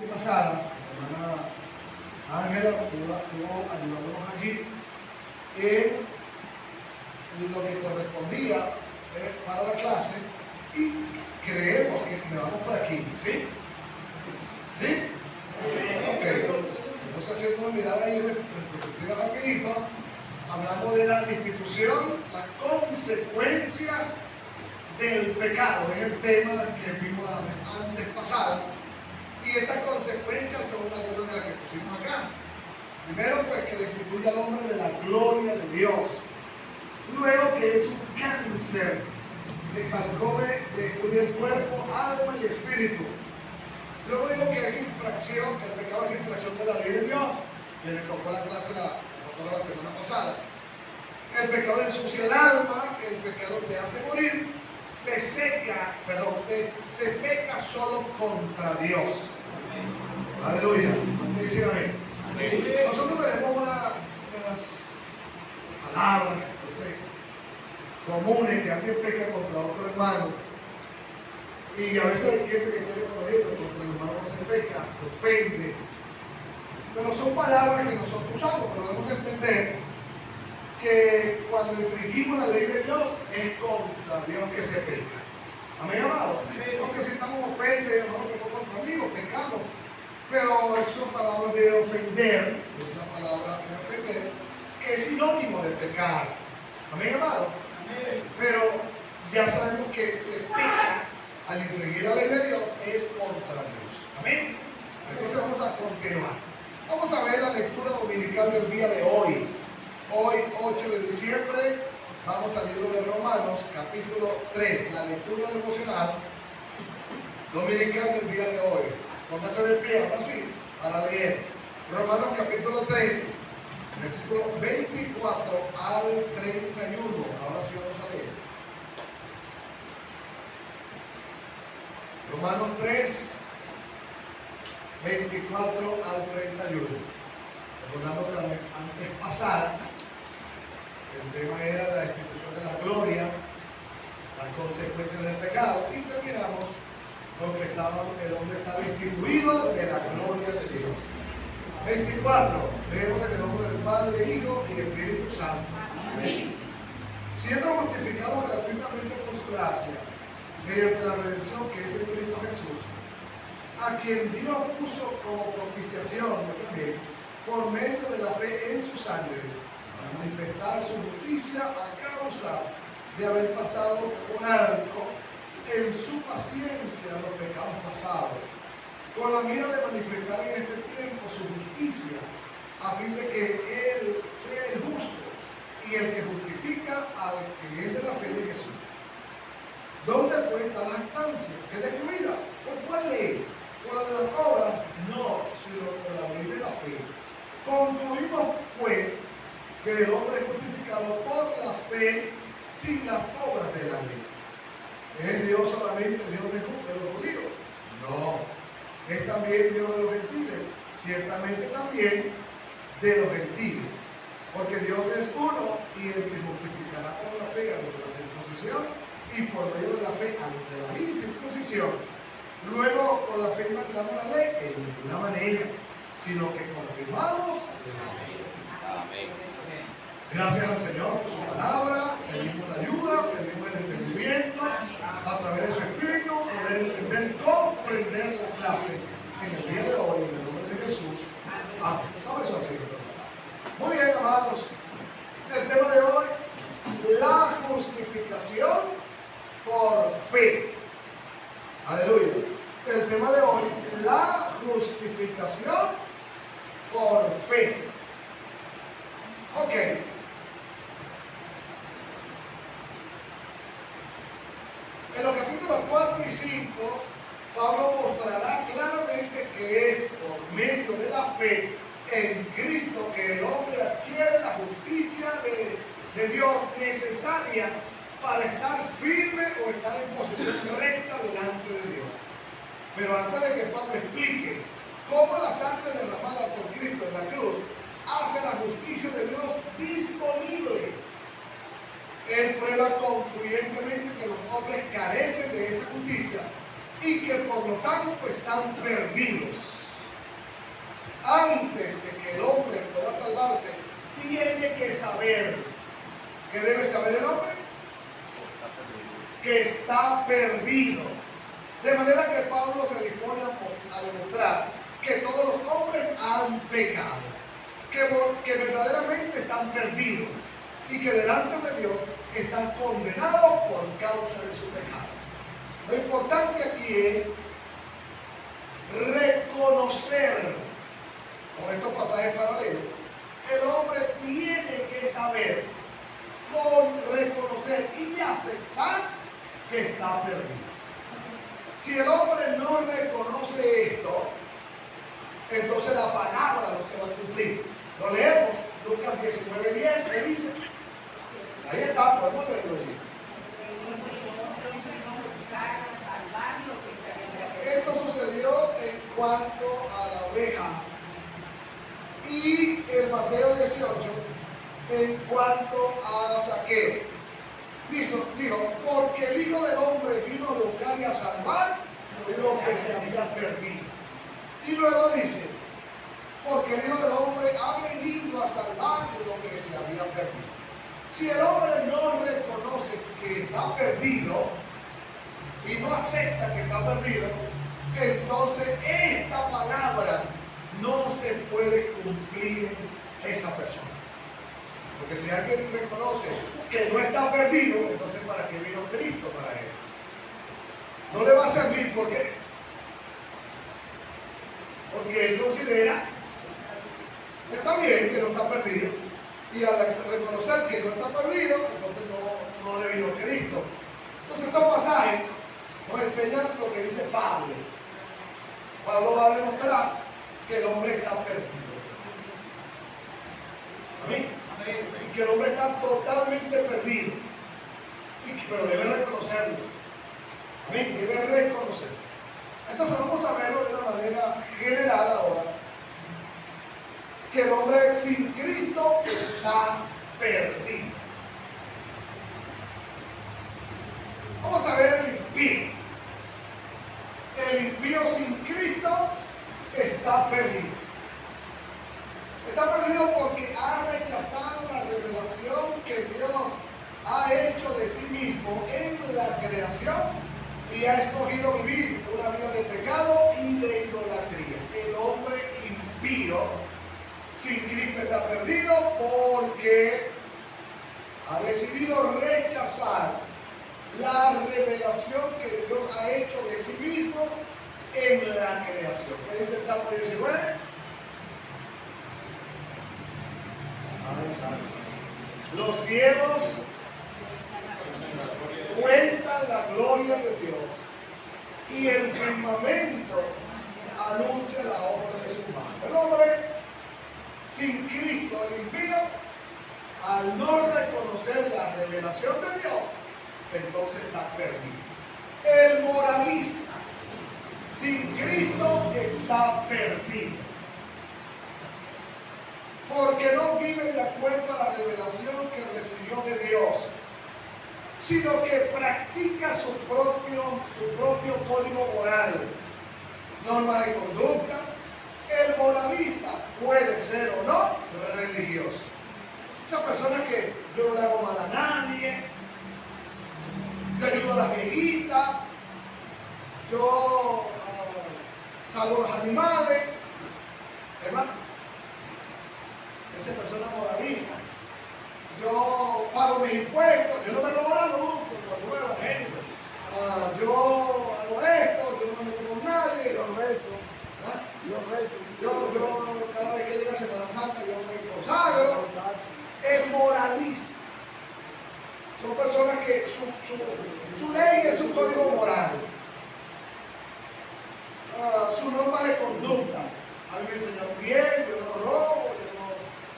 clase pasada, la hermana Ángela estuvo ayudándonos allí en lo que correspondía para la clase y creemos que quedamos por aquí, ¿sí? ¿Sí? Ok. Entonces, haciendo una mirada ahí retrospectiva rapidito, hablamos de la institución, las consecuencias del pecado, es el tema que vimos la vez antes pasada. Y estas consecuencias son algunas de las que pusimos acá. Primero, pues que destituye al hombre de la gloria de Dios. Luego, que es un cáncer que carcome, destruye el cuerpo, alma y espíritu. Luego digo que es infracción, el pecado es infracción de la ley de Dios, que le tocó la clase la semana pasada. El pecado ensucia el alma, el pecado te hace morir, se peca solo contra Dios. Aleluya. ¿Cuántos dicen amén? Nosotros tenemos unas palabras comunes que alguien peca contra otro hermano. Y a veces hay gente que quiere corregirlo, porque el hermano no se peca, se ofende. Pero son palabras que nosotros usamos, pero debemos entender que cuando infringimos la ley de Dios es contra Dios que se peca. Amén, amado. Aunque si estamos ofensas y hermanos que no contra amigos, pecamos. Pero son palabras de ofender, es la palabra de ofender, que es sinónimo de pecar. Amén, amado. Pero ya sabemos que se peca al infringir la ley de Dios es contra Dios. Amén. Entonces vamos a continuar. Vamos a ver la lectura dominical del día de hoy. Hoy, 8 de diciembre, vamos al libro de Romanos, capítulo 3, la lectura devocional dominical del día de hoy. Póngase de pie, ahora sí, para leer. Romanos, capítulo 3, versículo 24 al 31. Ahora sí vamos a leer. Romanos 3, 24 al 31. Recordando que la vez antes pasada, el tema era de la institución de la gloria, las consecuencias del pecado, y terminamos con que el hombre está destituido de la gloria de Dios. 24. Leemos en el nombre del Padre, Hijo y Espíritu Santo. Amén. Siendo justificados gratuitamente por su gracia, mediante la redención que es en Cristo Jesús, a quien Dios puso como propiciación también, por medio de la fe en su sangre, para manifestar su justicia a causa de haber pasado por alto en su paciencia los pecados pasados, con la mira de manifestar en este tiempo su justicia, a fin de que Él sea el justo y el que justifica al que es de la fe de Jesús. ¿Dónde pues está la jactancia? ¿Qué excluida? ¿Por cuál ley? ¿Por la de las obras? No, sino por la ley de la fe. Concluimos pues que el hombre es justificado por la fe sin las obras de la ley. ¿Es Dios solamente Dios de los judíos? No. ¿Es también Dios de los gentiles? Ciertamente también de los gentiles. Porque Dios es uno y el que justificará por la fe a los de la circuncisión y por medio de la fe a los de la incircuncisión. Luego, por la fe mandamos la ley en ninguna manera, sino que confirmamos la ley. Amén. Gracias al Señor por su palabra, pedimos la ayuda, pedimos el entendimiento, a través de su Espíritu, poder entender, comprender la clase en el día de hoy, en el nombre de Jesús. Amén. Vamos a hacerlo. Muy bien, amados. El tema de hoy, la justificación por fe. Aleluya. El tema de hoy, la justificación por fe. Ok. En los capítulos 4 y 5, Pablo mostrará claramente que es por medio de la fe en Cristo que el hombre adquiere la justicia de Dios necesaria para estar firme o estar en posición recta delante de Dios. Pero antes de que Pablo explique cómo la sangre derramada por Cristo en la cruz hace la justicia de Dios disponible, él prueba concluyentemente que los hombres carecen de esa justicia y que por lo tanto están perdidos. antes de que el hombre pueda salvarse, tiene que saber. ¿Qué debe saber el hombre? Que está perdido. De manera que Pablo se dispone a demostrar que todos los hombres han pecado, que verdaderamente están perdidos y que delante de Dios están condenados por causa de su pecado. Lo importante aquí es reconocer, con estos pasajes paralelos, el hombre tiene que saber, reconocer y aceptar que está perdido. Si el hombre no reconoce esto, entonces la palabra no se va a cumplir. Lo leemos, Lucas 19:10, ¿qué dice? Ahí está, podemos leerlo allí. Esto sucedió en cuanto a la oveja. Y en Mateo 18, en cuanto a Zaqueo. Dijo, porque el Hijo del Hombre vino a buscar y a salvar lo que se había perdido. Y luego dice, porque el Hijo del Hombre ha venido a salvar lo que se había perdido. Si el hombre no reconoce que está perdido y no acepta que está perdido, entonces esta palabra no se puede cumplir en esa persona. Porque si alguien reconoce que no está perdido, entonces ¿para qué vino Cristo para él? No le va a servir. ¿Por qué? Porque él considera que está bien, que no está perdido. Y al reconocer que no está perdido, entonces no le vino Cristo. Entonces estos pasajes nos enseñan lo que dice Pablo. Pablo va a demostrar que el hombre está perdido. Amén. Y que el hombre está totalmente perdido. Pero debe reconocerlo. Amén. Debe reconocerlo. Entonces vamos a verlo de una manera general ahora. Que el hombre sin Cristo está perdido. Vamos a ver el impío. El impío sin Cristo está perdido. Está perdido porque ha rechazado la revelación que Dios ha hecho de sí mismo en la creación y ha escogido vivir una vida de pecado y de idolatría. El hombre impío sin Cristo está perdido porque ha decidido rechazar la revelación que Dios ha hecho de sí mismo en la creación. ¿Qué dice el Salmo 19? Los cielos cuentan la gloria de Dios y el firmamento anuncia la obra de su mano. El hombre sin Cristo, el impío, al no reconocer la revelación de Dios, entonces está perdido. El moralista sin Cristo está perdido. Porque no vive de acuerdo a la revelación que recibió de Dios, sino que practica su propio código moral, normas de conducta. El moralista puede ser o no religioso. Esa persona que yo no le hago mal a nadie, yo ayudo a las viejitas, yo salvo a los animales, hermano. Esa persona moralista. Yo pago mis impuestos, yo no me robo la luz, porque algunos evangélicos. Yo hago esto, yo no me meto con nadie. Yo cada vez que llega Semana Santa, yo me consagro. El moralista. Son personas que su ley es su código moral. Su norma de conducta. A mí me enseñaron bien, yo no robo,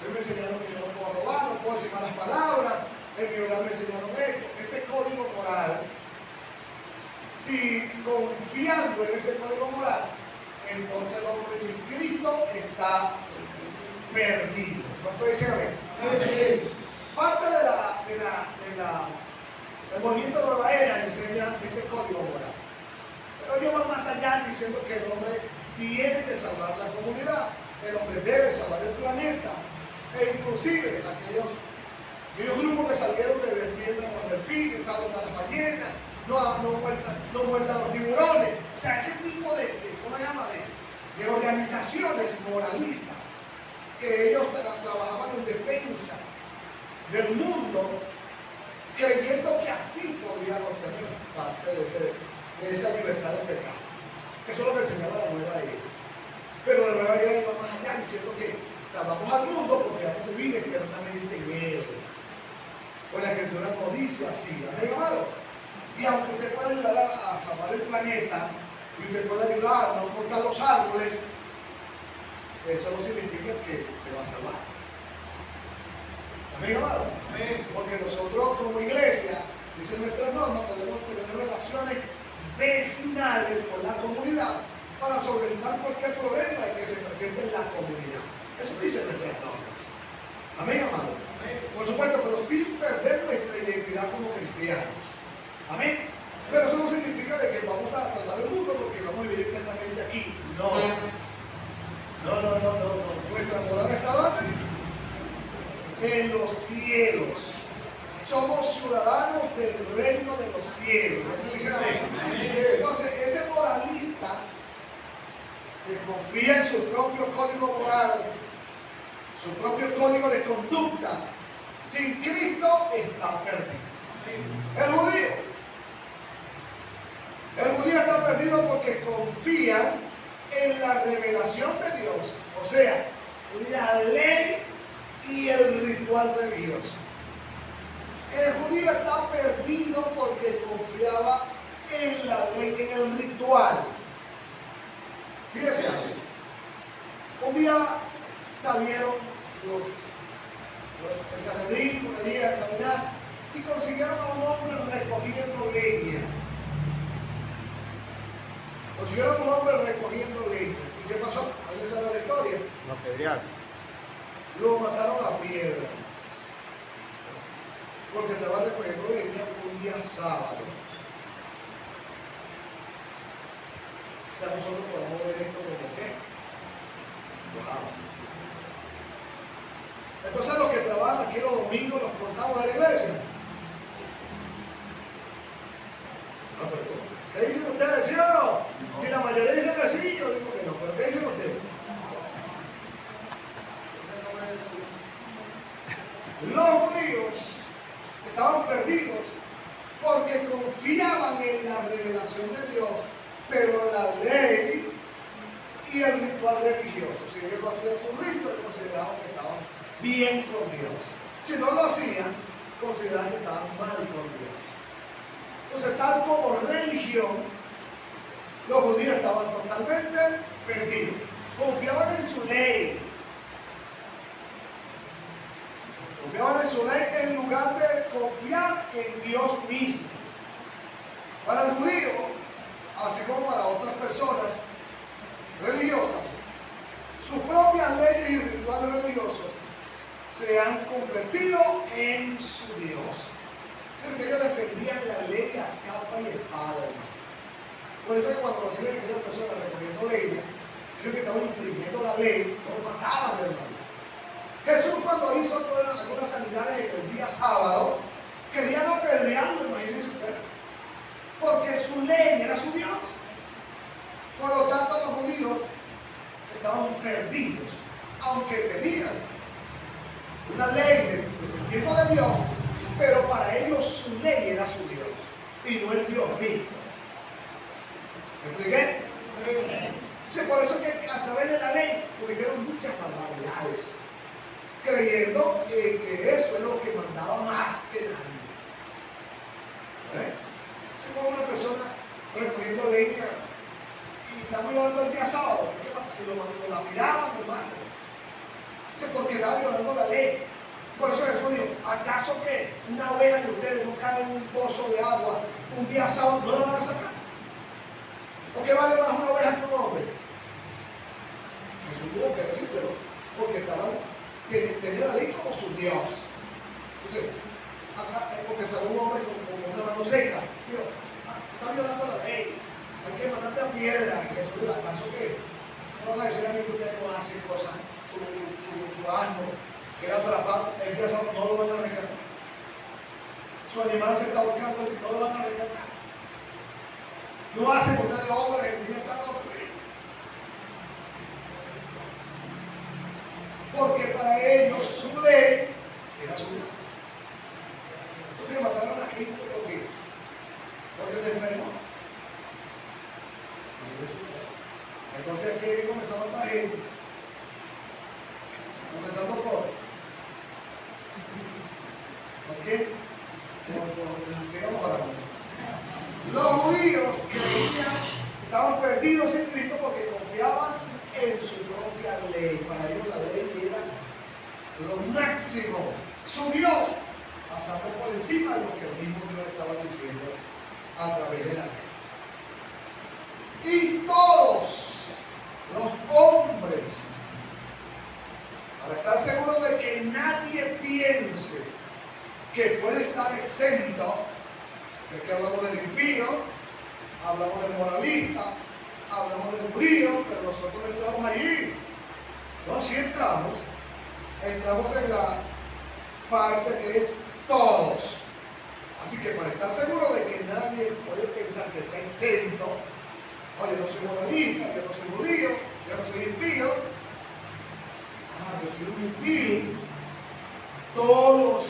me enseñaron que yo no puedo robar, no puedo decir malas palabras, en mi hogar me enseñaron esto. Ese código moral, si confiando en ese código moral, entonces el hombre sin Cristo está perdido. ¿Cuánto dicen amén? Parte del movimiento Nueva Era enseña este código moral. Pero ellos van más allá diciendo que el hombre tiene que salvar la comunidad. el hombre debe salvar el planeta, e inclusive aquellos grupos que salieron de defiendan a los delfines, salvan a las ballenas, no muerdan los tiburones. O sea, ese tipo de ¿cómo se llama? De organizaciones moralistas que ellos trabajaban en defensa del mundo, creyendo que así podían obtener parte de esa libertad del pecado. Eso es lo que enseñaba la nueva era. Pero la nueva era iba más allá, diciendo que salvamos al mundo porque vamos a vivir eternamente en él. Pues la Escritura nos dice así, ¿amén, amado? Y aunque usted pueda ayudar a salvar el planeta, y usted puede ayudar a no cortar los árboles, eso no significa que se va a salvar. ¿Amén, amado? Amén. Porque nosotros como iglesia, dice nuestra norma, podemos tener relaciones vecinales con la comunidad para solventar cualquier problema que se presente en la comunidad. Eso dice nuestras normas. Amén, amado. Amén. Por supuesto, pero sin perder nuestra identidad como cristianos. Amén. Pero eso no significa de que vamos a salvar el mundo porque vamos a vivir eternamente aquí. No. Nuestra morada está ¿dónde? En los cielos. Somos ciudadanos del reino de los cielos. ¿No te dice amén? Entonces, ese moralista que confía en su propio código moral, su propio código de conducta, sin Cristo está perdido. El judío está perdido porque confía en la revelación de Dios, o sea, la ley y el ritual religioso. El judío está perdido porque confiaba en la ley, en el ritual. Fíjese algo. Un día salieron el Sanedrín por allí a caminar y consiguieron a un hombre recogiendo leña. Consiguieron a un hombre recogiendo leña. ¿Y qué pasó? ¿Alguien sabe la historia? Lo apedrearon. Lo mataron a piedra. Porque estaba recogiendo leña un día sábado. Quizás nosotros podamos ver esto como que, wow. Entonces los que trabajan aquí los domingos los cortamos de la iglesia. No, pero ¿qué dicen ustedes? ¿Sí o no? No. Si la mayoría dicen que sí, yo digo que no. ¿Pero qué dicen ustedes? Los judíos estaban perdidos porque confiaban en la revelación de Dios, pero la ley y el ritual religioso. Si ellos lo hacían su rito, ellos consideraban que estaban bien con Dios. Si no lo hacían, consideraban que estaban mal con Dios. Entonces, tal como religión, los judíos estaban totalmente perdidos. Confiaban en su ley. Confiaban en su ley en lugar de confiar en Dios mismo. Para el judío, así como para otras personas religiosas, sus propias leyes y rituales religiosos se han convertido en su Dios. Es que ellos defendían la ley a capa y espada, hermano. Por eso es que cuando consiguen aquellas personas recogiendo leña, ellos que estaban infringiendo la ley, los mataban, hermano. Jesús cuando hizo algunas sanidades el día sábado, querían apedrearlo, imagínense ustedes, porque su ley era su Dios. Por lo tanto, los judíos estaban perdidos, aunque tenían una ley dependiendo de Dios, pero para ellos su ley era su Dios y no el Dios mismo. ¿Me expliqué? Sí, por eso es que a través de la ley cometieron muchas barbaridades, creyendo que eso es lo que mandaba más que nadie. Si como una persona recogiendo leña y estamos hablando el día sábado, y lo lapidaban, hermano. Porque estaba violando la ley. Por eso Jesús dijo, ¿acaso que una oveja de ustedes no cae en un pozo de agua un día sábado, no la van a sacar? ¿Por qué vale más una oveja que un hombre? Jesús tuvo que decírselo, porque tenía la ley como su Dios. Entonces, acá, porque salió un hombre con una mano seca, dijo, está violando la ley, hay que mandarte a piedra. Y Jesús dijo, ¿acaso que No van a decir a mí que ustedes no hacen cosas, su asno queda atrapado el día sábado, no lo van a rescatar. Su animal se está buscando, no lo van a rescatar. No hacen ustedes obras el día sábado. Porque para ellos su ley era su Dios. Entonces mataron a gente porque se enfermó. Entonces aquí hay que comenzar a matar gente. Comenzando por qué? Sigamos orando. Los judíos creían, estaban perdidos en Cristo porque confiaban en su propia ley. Para ellos la ley era lo máximo. Su Dios, pasando por encima de lo que el mismo Dios estaba diciendo a través de la ley. Y todos los hombres, para estar seguros de que nadie piense que puede estar exento, es que hablamos del impío, hablamos del moralista, hablamos del judío, pero nosotros no entramos allí. No, sí entramos en la parte que es todos. Así que para estar seguro de que nadie puede pensar que está exento, oye, yo no soy moralista, yo no soy judío, yo no soy impío, yo soy un impío, todos,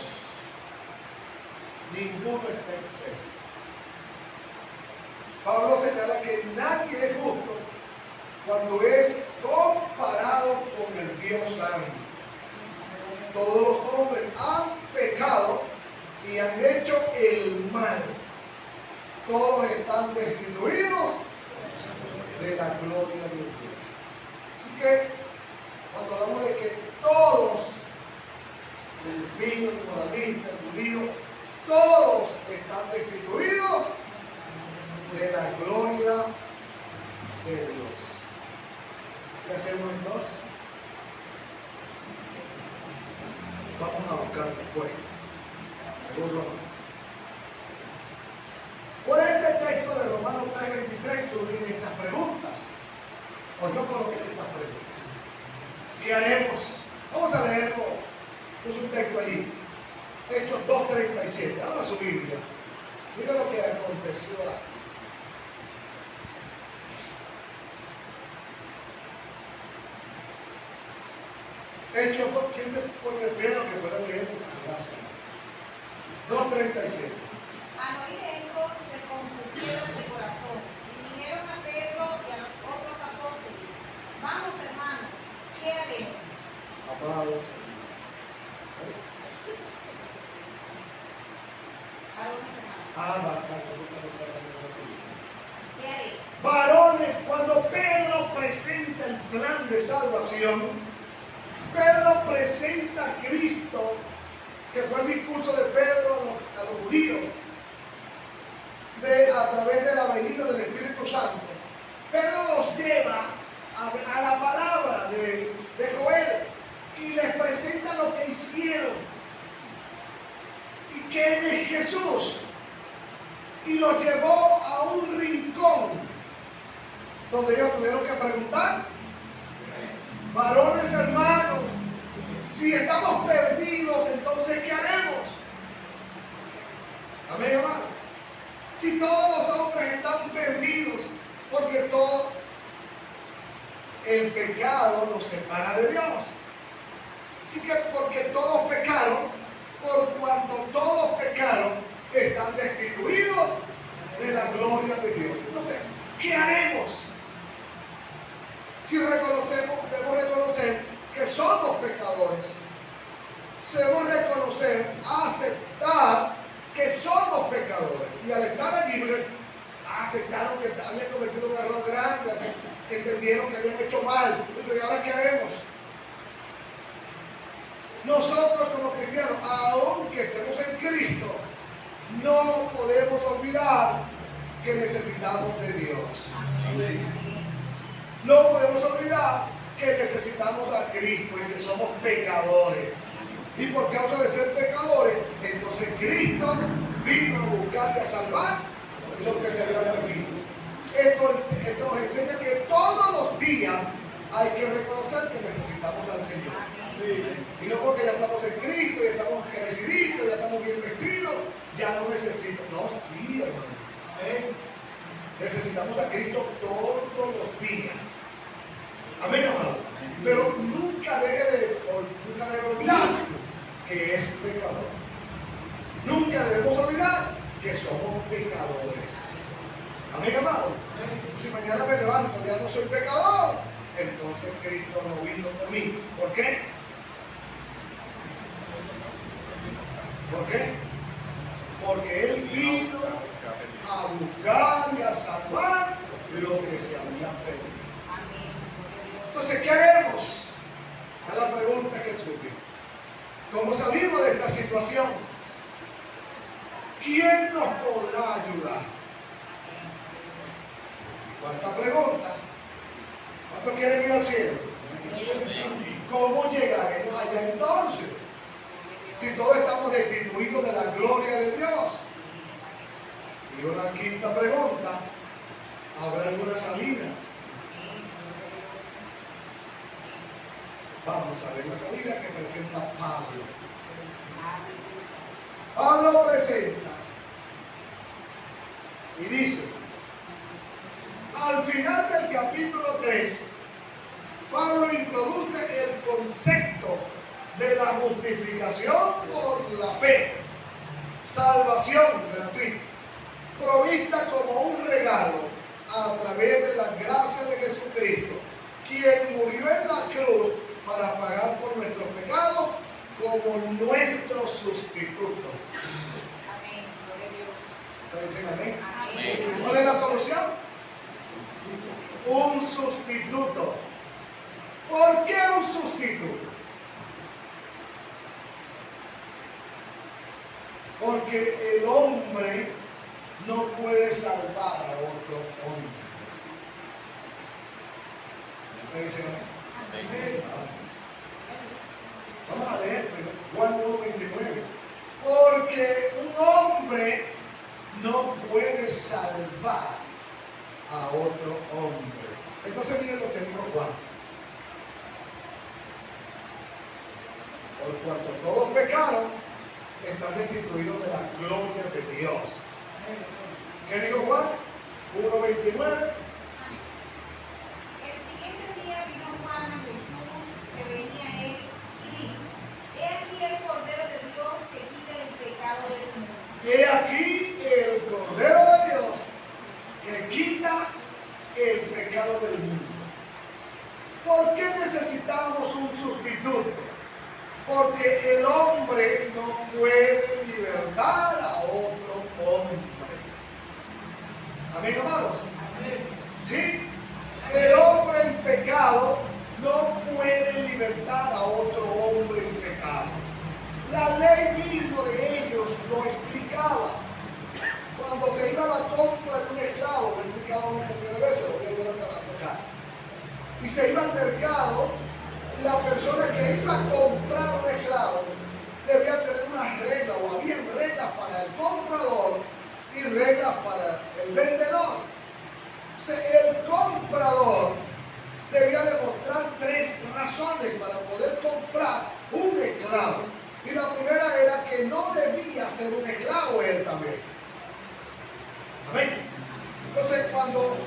ninguno está exento. Pablo señala que nadie es justo cuando es comparado con el Dios Santo. Todos los hombres han pecado y han hecho el mal. Todos están destituidos de la gloria de Dios. Así que cuando hablamos de que todos, el impío, el moralista, el judío, todos están destituidos de la gloria de Dios. ¿Qué hacemos entonces? Vamos a buscar respuesta según Romanos. Por este texto de Romanos 3:23 surgen estas preguntas. O yo coloqué estas preguntas. ¿Qué haremos? Vamos a leerlo. Puse un texto allí. Hechos 2:37. Abra su Biblia. Mira lo que aconteció aquí. Hechos 2, ¿quién se pone de pie? Que pueda leer, gracias. 2:37. Al oír esto, se compusieron de corazón y dijeron a Pedro y a los otros apóstoles: vamos, hermanos, ¿qué haremos? Amados hermanos. ¿Qué haremos? Varones, cuando Pedro presenta el plan de salvación, Pedro presenta a Cristo, que fue el discurso de Pedro a los judíos, a través de la venida del Espíritu Santo. Pedro los lleva a la palabra de Joel y les presenta lo que hicieron y que es Jesús, y los llevó a un rincón donde ellos tuvieron que preguntar: varones hermanos, si estamos perdidos, entonces ¿qué haremos? Amén, hermano. Si todos los hombres están perdidos, porque todo el pecado nos separa de Dios. Así que porque todos pecaron, por cuanto todos pecaron, están destituidos de la gloria de Dios. Entonces, ¿qué haremos? Si debemos reconocer que somos pecadores. Debemos reconocer, aceptar que somos pecadores. Y al estar allí, aceptaron que habían cometido un error grande, entendieron que habían hecho mal. ¿Y ahora qué haremos? Nosotros como cristianos, aunque estemos en Cristo, no podemos olvidar que necesitamos de Dios. No podemos olvidar que necesitamos a Cristo y que somos pecadores. Y por causa de ser pecadores, entonces Cristo vino a buscar y a salvar lo que se había perdido. Esto nos enseña que todos los días hay que reconocer que necesitamos al Señor. Y no porque ya estamos en Cristo, ya estamos creciditos, ya estamos bien vestidos, ya no necesito. No, sí, hermano. Necesitamos a Cristo todos los días. Amén, amado. Pero nunca debe olvidar que es pecador. Nunca debemos olvidar que somos pecadores. Amén, amado. Si mañana me levanto ya no soy pecador, entonces Cristo no vino por mí. ¿Por qué? ¿Por qué? Porque Él vino a buscar y a salvar lo que se había perdido. Entonces, ¿qué haremos? Es la pregunta que surge. ¿Cómo salimos de esta situación? ¿Quién nos podrá ayudar? ¿Cuánta pregunta? ¿Cuántos quieren ir al cielo? ¿Cómo llegaremos allá entonces? Si todos estamos destituidos de la gloria de Dios. Y una quinta pregunta, ¿habrá alguna salida? Vamos a ver la salida que presenta Pablo. Pablo presenta y dice, al final del capítulo 3, Pablo introduce el concepto de la justificación por la fe, salvación gratuita, provista como un regalo a través de la gracia de Jesucristo, quien murió en la cruz para pagar por nuestros pecados como nuestro sustituto. Amén. Gloria a Dios. ¿Ustedes dicen amén? Amén. ¿Cuál es la solución? Un sustituto. ¿Por qué un sustituto? Porque el hombre no puede salvar a otro hombre. ¿Ustedes dicen amén? Vamos a leer Juan 1:29. Porque un hombre no puede salvar a otro hombre. Entonces miren lo que dijo Juan. Por cuanto todos pecaron, están destituidos de la gloria de Dios. ¿Qué dijo Juan? 1:29. El siguiente día vino Juan a Jesús, que venía a él, y dijo, he aquí el Cordero de Dios que quita el pecado del mundo. He aquí el Cordero de Dios que quita el pecado del mundo. ¿Por qué necesitamos un sustituto? Porque el hombre no puede libertar a otro hombre. ¿Amén, amados? ¿Sí? El hombre en pecado no puede libertar a otro hombre en pecado. La ley misma de ellos lo explicaba. Cuando se iba a la compra de un esclavo, lo he explicado una cantidad de veces, lo voy a volver a tocar. Y se iba al mercado, la persona que iba a comprar un esclavo debía tener unas reglas, o había reglas para el comprador y reglas para el vendedor. El comprador debía demostrar 3 razones para poder comprar un esclavo. Y la primera era que no debía ser un esclavo él también. Amén. Entonces, cuando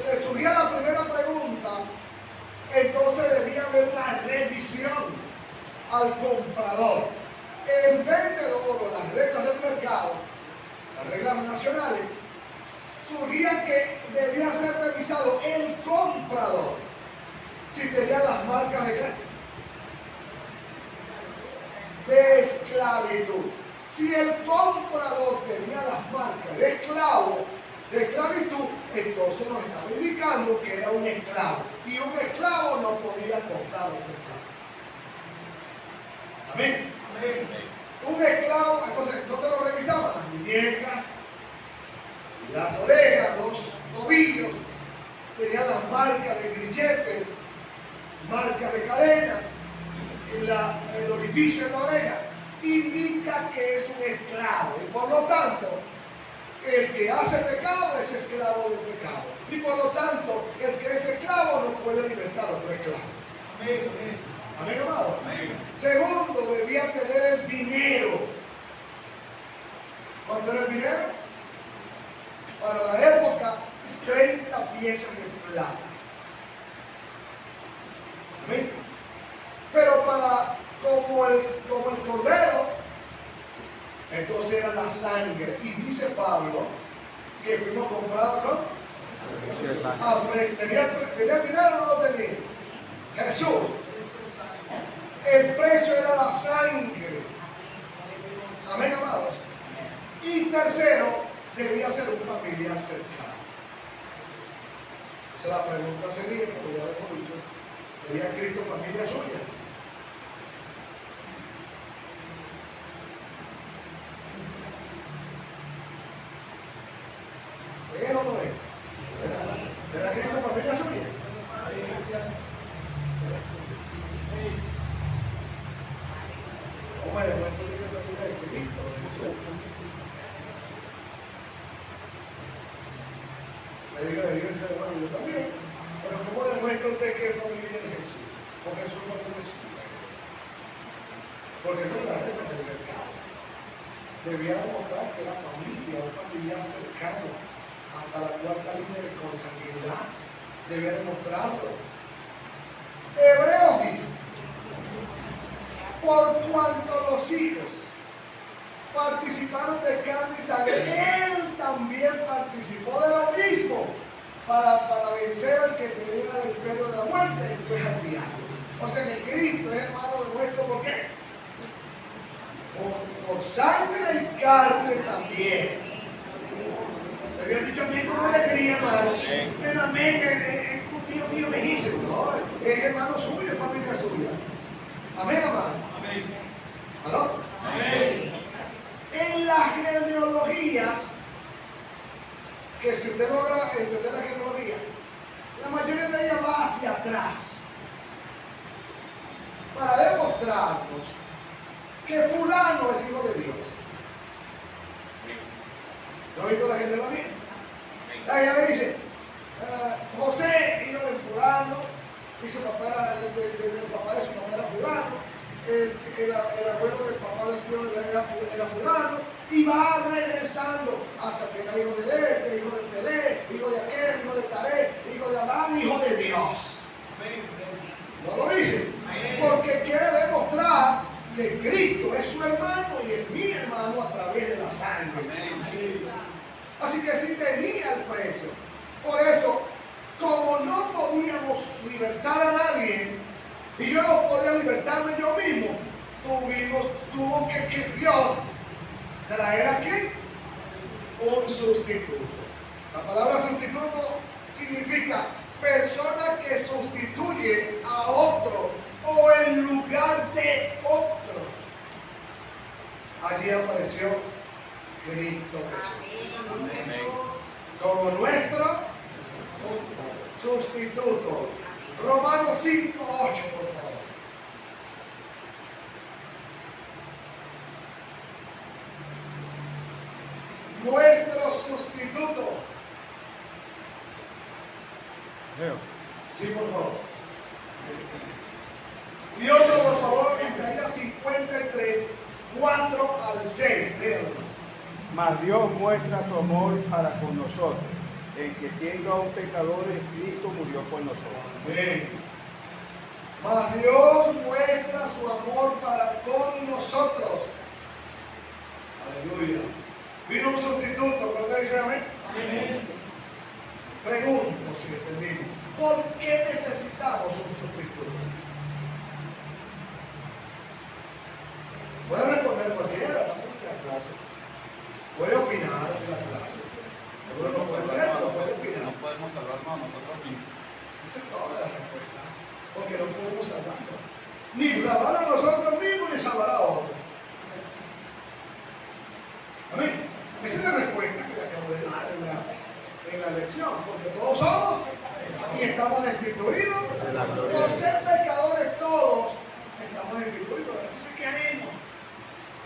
le surgía la primera pregunta, entonces debía haber una revisión al comprador. El vendedor o las reglas del mercado, las reglas nacionales, surgía que debía ser revisado el comprador si tenía las marcas de esclavitud. Si el comprador tenía las marcas de esclavo, de esclavitud, entonces nos estaba indicando que era un esclavo. Y un esclavo no podía comprar otro esclavo. Amén. Amén. Un esclavo, entonces, ¿no te lo revisaban? Las muñecas, las orejas, los tobillos, tenían las marcas de grilletes, marcas de cadenas, el orificio en la oreja, indica que es un esclavo. Y por lo tanto, el que hace pecado es esclavo del pecado. Y por lo tanto, el que es esclavo no puede libertar a otro esclavo. Amén, amado. Segundo, debía tener el dinero. ¿Cuánto era el dinero? Para la época, 30 piezas de plata. Amén. Pero como el cordero, entonces era la sangre. Y dice Pablo que fuimos comprados, ¿no? ¿Tenía dinero o no lo tenía? Jesús. El precio era la sangre. Amén, amados. Y tercero, debía ser un familiar cercano. Entonces la pregunta sería, como ya hemos dicho, ¿sería Cristo familia suya? ¿Él o no es? ¿Será Cristo familia suya? ¿Cómo me demuestro que es familia de Cristo, de Jesús? Le digo, ese hermano, yo también. Pero ¿cómo demuestra usted que es familia de Jesús? O que Jesús es familia suya. Porque esa es la regla del mercado. Debía demostrar que era familia, un familiar cercano, hasta la cuarta línea de consanguinidad. Debía demostrarlo. Hebreos dice: por cuanto los hijos participaron de carne y sangre, él también participó de lo mismo, para vencer al que tenía el imperio de la muerte, y después al diablo. O sea que Cristo es hermano de nuestro, ¿por qué? Por sangre y carne también. Te había dicho amén con alegría, hermano. Pero amén, es un tío mío lejísimo. No, es hermano suyo, es familia suya. Amén, amado. ¿Aló? Amén. En las genealogías, que si usted logra entender la genealogía, la mayoría de ellas va hacia atrás, para demostrarnos que fulano es hijo de Dios. ¿No ha visto la genealogía? Ella le dice, José, hijo de fulano, y su papá era, el papá de su papá era fulano, el abuelo del papá del tío era fulano, y va regresando hasta que era hijo de este, hijo de Pelé, hijo de aquel, hijo de Taré, hijo de Adán, hijo de Dios. ¿No lo dice? Porque quiere demostrar que Cristo es su hermano y es mi hermano a través de la sangre. Así que sí tenía el precio. Por eso, como no podíamos libertar a nadie, y yo no podía libertarme yo mismo, tuvo que Dios traer aquí un sustituto. La palabra sustituto significa persona que sustituye a otro o en lugar de otro. Allí apareció Cristo Jesús como nuestro sustituto. Romanos 5:8, por favor. Nuestro sustituto. Sí, por favor. Y otro, por favor, Isaías 53, 4 al 6. Léalo. Mas Dios muestra su amor para con nosotros, en que siendo aún pecadores, Cristo murió por nosotros. Amén. Mas Dios muestra su amor para con nosotros. Aleluya. Vino un sustituto. ¿Cuánto dice amén? Amén. Pregunto si entendimos. ¿Por qué necesitamos un sustituto? Puede responder cualquiera, estamos en la clase. Puede opinar en la clase. Seguro no puede leer, pero puede opinar. No podemos salvarnos a nosotros mismos. Esa es toda la respuesta. Porque no podemos salvarnos. Ni salvar a nosotros mismos, ni salvar a otros. Amén. Esa es la respuesta que le acabo de dar en la lección. Porque todos somos y estamos destituidos. Por ser pecadores todos, estamos destituidos. Entonces, ¿qué haremos?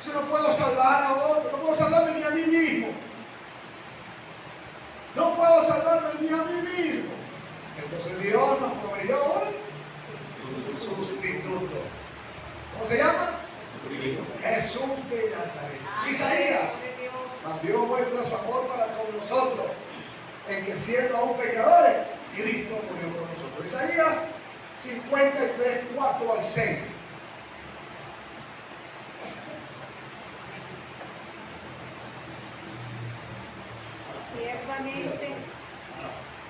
Si no puedo salvar a otro, no puedo salvarme ni a mí mismo. No puedo salvarme ni a mí mismo. sustituto. ¿Cómo se llama? Jesús de Nazaret. Isaías. Mas Dios muestra su amor para con nosotros, en que siendo aún pecadores, Cristo murió por nosotros. Isaías 53, 4 al 6.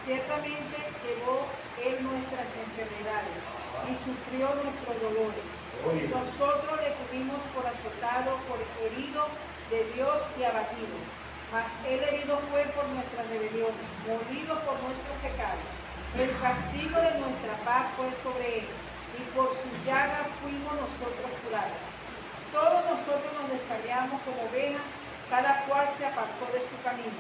Ciertamente llevó él nuestras enfermedades y sufrió nuestros dolores. Nosotros le tuvimos por azotado, por herido de Dios y abatido. Mas él herido fue por nuestras rebeliones, molido por nuestros pecados. El castigo de nuestra paz fue sobre él, y por su llaga fuimos nosotros curados. Todos nosotros nos descarriamos como ovejas, cada cual se apartó de su camino.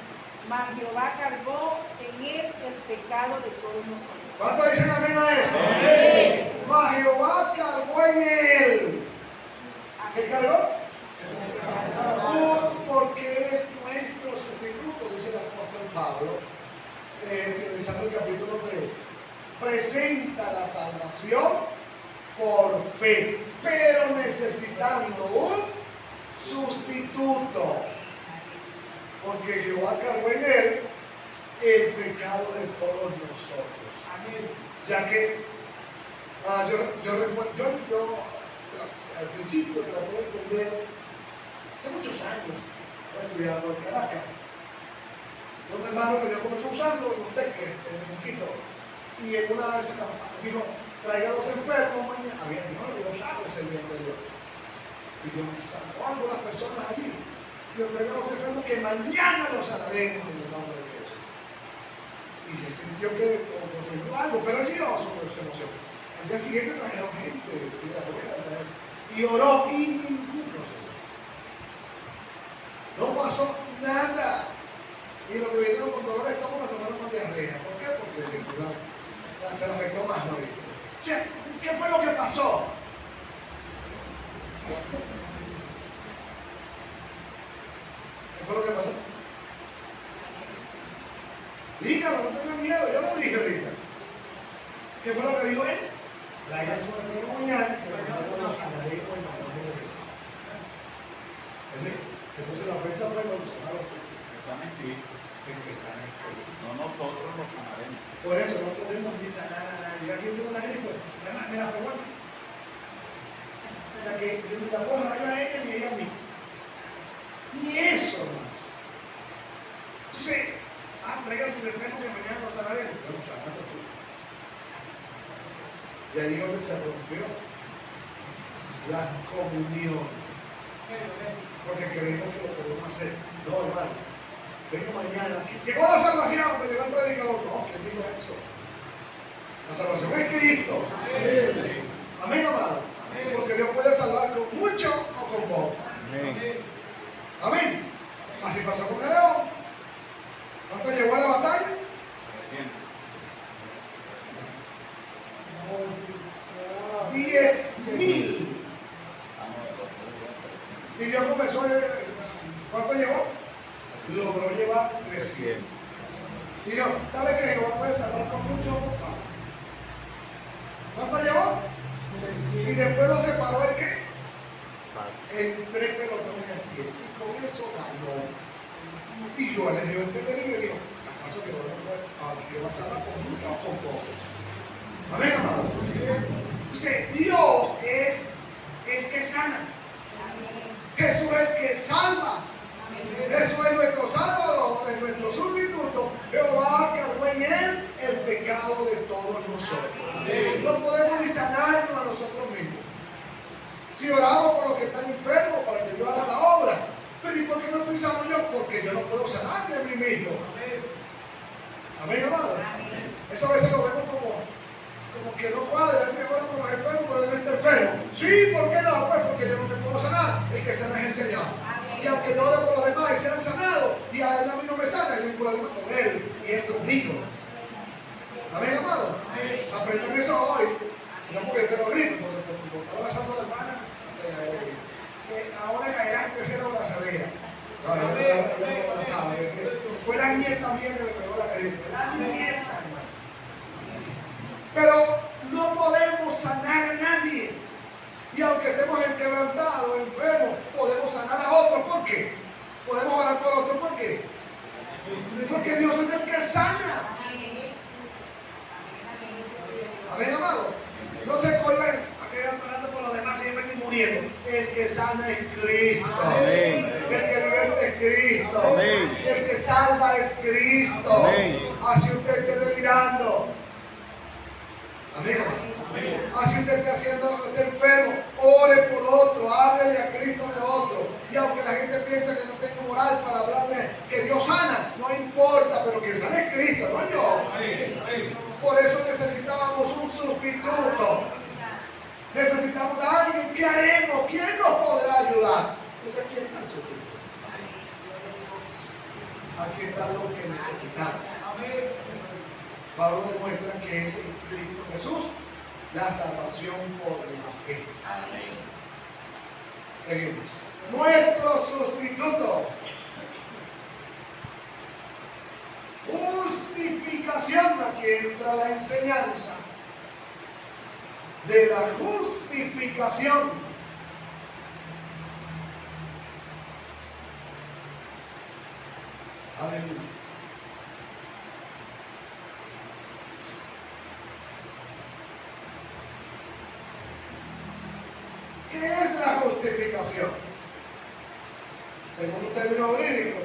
Mas Jehová cargó en él el pecado de todos nosotros. ¿Cuántos dicen amén a eso? Amén. Mas Jehová cargó en él. ¿Qué cargó? Porque él es nuestro sustituto, dice el apóstol Pablo, finalizando el capítulo 3. Presenta la salvación por fe, pero necesitando un sustituto. Porque Jehová cargó en él el pecado de todos nosotros. Amén. Ya que yo al principio traté de entender, hace muchos años, estaba estudiando en Caracas, de un hermano que Dios comenzó usando en un teque, en Moquito, y en una de esas campañas dijo, traiga a los enfermos mañana. Dios no lo había usado ese día anterior. Y Dios sacó a algunas personas allí. Dios traiga a los enfermos que mañana los sanaremos en el nombre de Jesús. Y se sintió que como que ofendió algo, pero él sí se emocionó. Al día siguiente trajeron gente, sí, la rueda trajeron, y oró y ningún proceso. No pasó nada. Y lo que vinieron con dolores de estómago se fueron con diarrea. ¿Por qué? Porque se le afectó más, ¿no? Che, ¿qué fue lo que pasó? ¿Qué fue lo que pasó? Dígalo, no tengan miedo, yo lo dije ahorita. ¿Qué fue lo que dijo él? Traigan su enfermo mañana, que nosotros los sanaremos en el nombre de Jesús. Entonces la ofensa fue cuando sanaron el que sana es Cristo. No nosotros lo sanaremos. Por eso no podemos ni sanar a nadie. Aquí yo tengo una gripe, me la pegó a mí. O sea que yo ni la puedo sanar yo a ella ni ella a mí. Ni eso, hermanos. Entonces, traigan sus enfermos que mañana los sanaremos. Bueno, sanate tú. Y ahí es donde se rompió la comunión. Porque creemos que lo podemos hacer. No, hermano. Vengo mañana. Llegó la salvación, me llegó el predicador. No, ¿quién dijo eso? La salvación es Cristo. Amén. Amén, amado. Amén. Porque Dios puede salvar con mucho o con poco. Amén. Amén. Así pasó con Gedeón. ¿Cuánto llegó a la batalla? 10,000. Y Dios comenzó a... ¿Cuánto llevó? Logró llevar 300. Y Dios, ¿sabe que Jehová puede salvar con mucho o con poco? ¿Cuánto llevó? Y después lo separó en qué? En 3 pelotones de 100. Y con eso ganó. Y yo le dio a entender y le digo, ¿acaso Jehová salva con mucho o con poco? Amén, amado. Entonces, Dios es el que sana. Jesús es el que salva. Jesús es nuestro Salvador, es nuestro sustituto. Jehová cargó en él el pecado de todos nosotros. No podemos ni sanarnos a nosotros mismos. Si oramos por los que están enfermos para que Dios haga la obra, pero ¿y por qué no estoy sano yo? Porque yo no puedo sanarme a mí mismo. Amén, amado. Eso a veces lo vemos como que no cuadra. Yo oro por los enfermos, pero él está enfermo. Sí, ¿por qué no? Pues porque yo no te puedo sanar. El que sana es el Señor. Y aunque no ore por los demás y sean sanados, y a él a mí no me sana, hay un problema con él y él conmigo. Amén, amado. Aprendan eso hoy. No porque yo tengo gripe, porque estaba besando a la hermana. Ahora caerá en tercera abrazadera. Fue la nieta mía que me pegó la gripe. La nieta, hermano. Pero no podemos sanar a nadie. estemos quebrantados, enfermos, podemos sanar a otros. ¿Por qué? Podemos orar por otros. ¿Por qué? Porque Dios es el que sana. Amén, amado. No se cohiben a que vayan orando por los demás y me estoy muriendo. El que sana es Cristo. Amén. El que liberta es Cristo. Amén. El que salva es Cristo. Amén. Así usted esté delirando. Amén, amado. Así usted esté enfermo, ore por otro, háblele a Cristo de otro. Y aunque la gente piensa que no tengo moral para hablarle que Dios sana, no importa, pero que sana es Cristo, no yo. Por eso necesitábamos un sustituto. Necesitamos a alguien. ¿Qué haremos? ¿Quién nos podrá ayudar? Entonces aquí está el sustituto. Aquí está lo que necesitamos. Pablo demuestra que es en Cristo Jesús la salvación por la fe. Seguimos. Nuestro sustituto. Justificación. Aquí entra la enseñanza de la justificación. Aleluya. ¿Qué es la justificación? Según un término jurídico,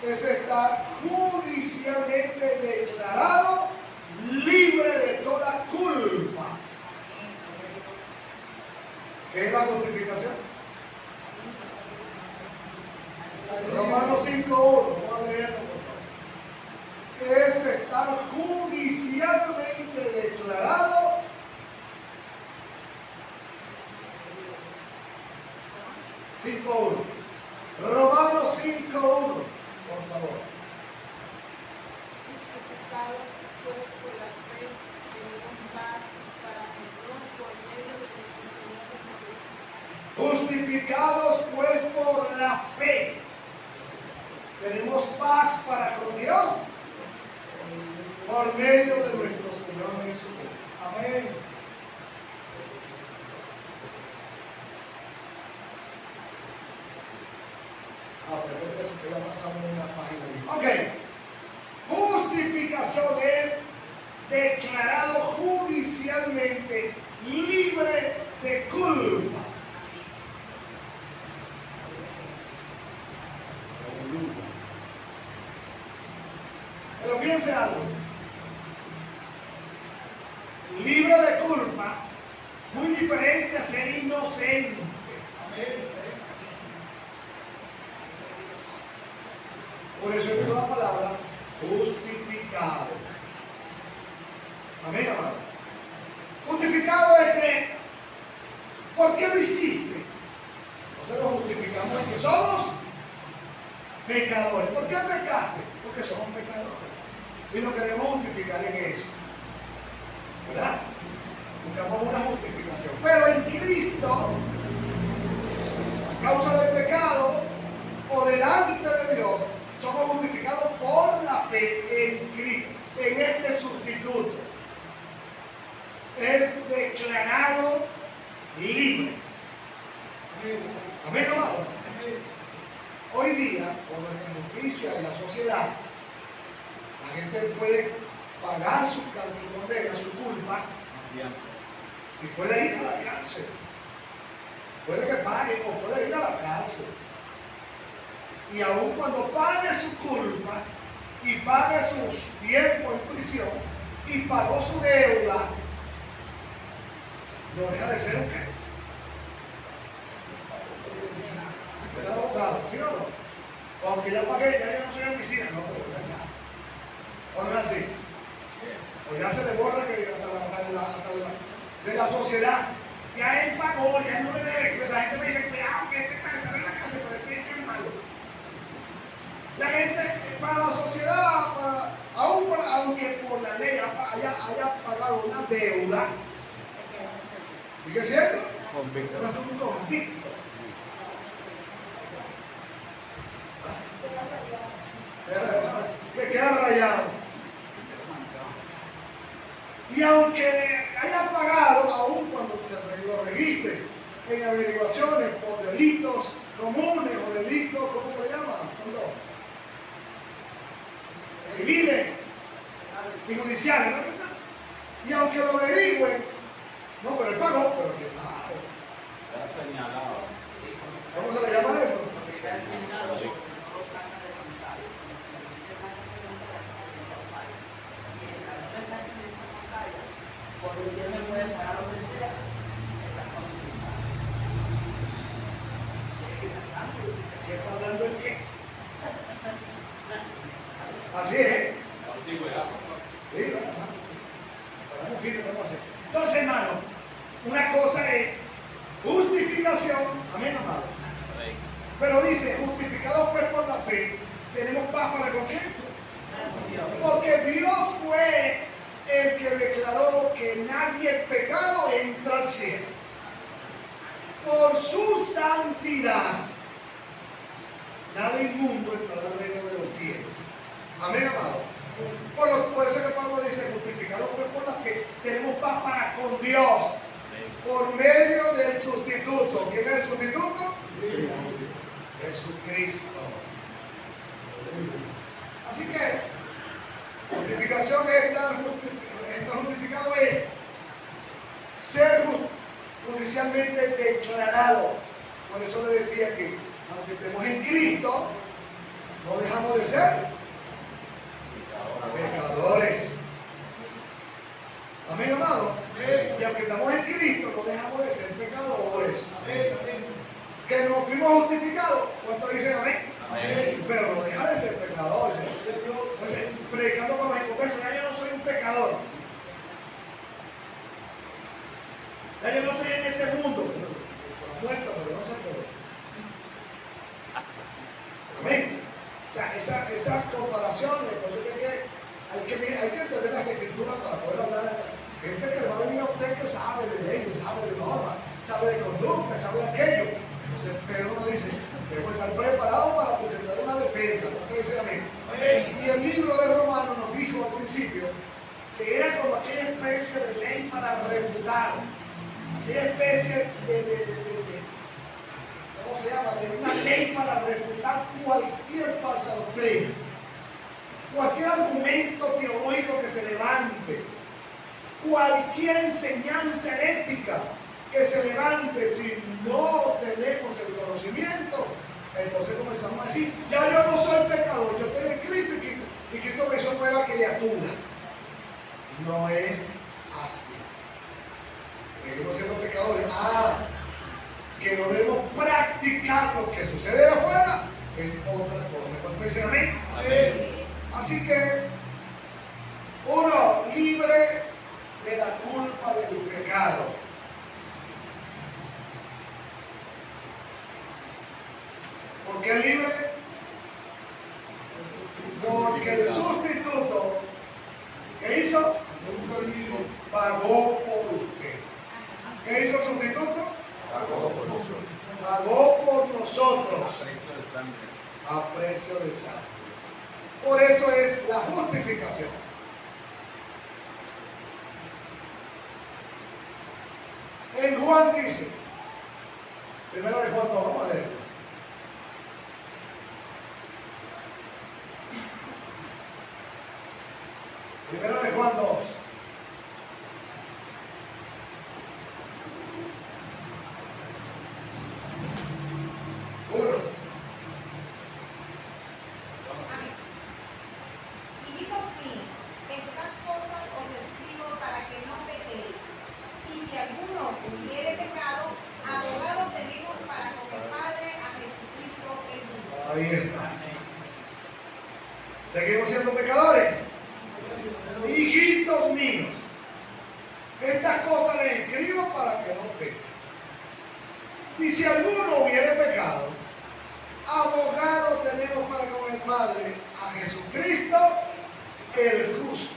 es estar judicialmente declarado libre de toda culpa. ¿Qué es la justificación? Romanos 5:1, vamos a leerlo por favor. Es estar judicialmente declarado Romanos 5:1, por favor. Justificados pues por la fe, tenemos paz para con Dios por medio de nuestro Señor Jesucristo. Justificados pues por la fe, tenemos paz para con Dios por medio de nuestro Señor Jesucristo. Amén. Parece que se queda pasando en una página ahí. Ok. Justificación es declarado judicialmente libre de culpa. Aleluya. Pero fíjense algo. Libre de culpa, muy diferente a ser inocente. Amén. Por eso es la palabra justificado. Amén, amado. Justificado es que, ¿por qué lo hiciste? Nosotros nos justificamos en que somos pecadores. ¿Por qué pecaste? Porque somos pecadores. Y nos queremos justificar en eso. ¿Verdad? Buscamos una justificación. Pero en Cristo, a causa del pecado o delante de Dios, somos justificados por la fe en Cristo, en este sustituto. Es declarado libre. Amén, amado. Hoy día, por nuestra justicia y la sociedad, la gente puede pagar su condena, su culpa, y puede ir a la cárcel. Puede que pague o puede ir a la cárcel. Y aun cuando pague su culpa y pague su tiempo en prisión y pagó su deuda, no deja de ser un qué. Usted es abogado, ¿sí o no? Aunque ya pagué, ya yo no soy en oficina, no, pero ya acá. ¿O no es así? O ya se le borra que hasta de la sociedad. Ya él pagó, ya él no le debe. La gente me dice, cuidado, que este está en la cárcel, pero este es malo. La gente, para la sociedad, aunque por la ley haya pagado una deuda, sigue siendo Convicto. es un convicto. Que queda rayado. Y aunque haya pagado, aún cuando se lo registre, privaciones por delitos comunes o delitos, ¿cómo se llama? Son los civiles y judiciales, ¿no? Y aunque lo averigüen, no, pero él pagó, pero que está. Ya señalado. ¿Cómo se le llama eso? Aquí está hablando el ex. Así es. Sí, bueno, hermano, sí. Paramos firme, vamos a hacer. Entonces, hermano, una cosa es justificación, amén, amado. Pero dice, justificados pues por la fe, tenemos paz para con quién. Porque Dios fue el que declaró que nadie pecado entra al cielo. Por su santidad, nada inmundo entrará al reino de los cielos. Amén, amado. Por eso que Pablo dice, justificados pues por la fe, tenemos paz para con Dios. Por medio del sustituto. ¿Quién es el sustituto? Jesucristo. Así que justificación es estar justificado es ser judicialmente declarado. Por eso le decía que aunque estemos en Cristo, no dejamos de ser pecadores. Amén, amado. Y aunque estamos en Cristo, no dejamos de ser pecadores. Que nos fuimos justificados. ¿Cuánto dicen amén? Amén. Pero no deja de ser pecador. Entonces, predicando con los inconversos, ya yo no soy un pecador. Ya yo no estoy en este mundo. Está muerto, pero no se puede. Amén. O sea, esas comparaciones, por eso que hay que entender las escrituras para poder hablar a gente que va a venir a usted que sabe de leyes, sabe de normas, sabe de conducta, sabe de aquello. Entonces Pedro nos dice, debemos estar preparados para presentar una defensa. ¿Por qué dice amén? Y el libro de Romanos nos dijo al principio que era como aquella especie de ley para refutar, aquella especie ¿cómo se llama? De una ley para refutar cualquier falsa doctrina, cualquier argumento teológico que se levante, cualquier enseñanza herética que se levante. Si no tenemos el conocimiento, entonces comenzamos a decir, ya yo no soy pecador, yo estoy en Cristo y Cristo me hizo nueva criatura. No es así. Seguimos siendo pecadores. Que no debemos practicar lo que sucede de afuera es otra cosa. ¿Cuánto dicen amén? Amén. Así que uno libre de la culpa del pecado. ¿Por qué libre? Porque el sustituto que hizo pagó por usted. ¿Qué hizo el sustituto? Pagó por nosotros a precio de sangre. Por eso es la justificación. En Juan dice, primero de Juan 2, vamos a leerlo. Primero de Juan 2. Hijos míos, estas cosas os escribo para que no pequéis. Y si alguno hubiere pecado, abogado tenemos para con el Padre a Jesucristo el justo. Ahí está. ¿Seguimos siendo pecadores? Hijitos míos, estas cosas les escribo para que no pequen. Y si alguno hubiere pecado, abogado tenemos para con el Padre a Jesucristo el justo.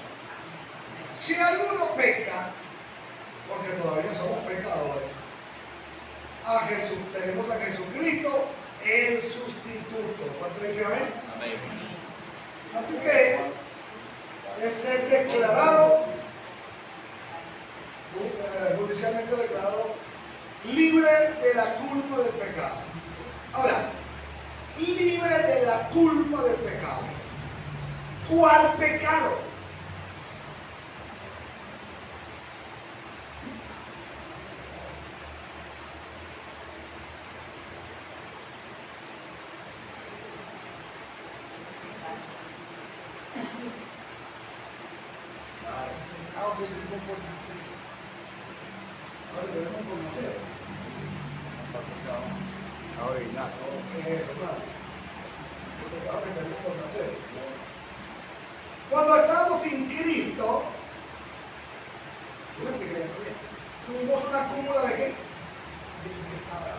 Si alguno peca, porque todavía somos pecadores, tenemos a Jesucristo el sustituto. ¿Cuánto dice amén? Amén. Así que es ser declarado, judicialmente declarado libre de la culpa del pecado. Ahora, libre de la culpa del pecado. ¿Cuál pecado? Ahora tenemos por nacer. Original. ¿Qué es eso, hermano? El pecado que tenemos por nacer. Cuando estamos sin Cristo, yo me expliqué esto bien. Tuvimos una cúmula de qué?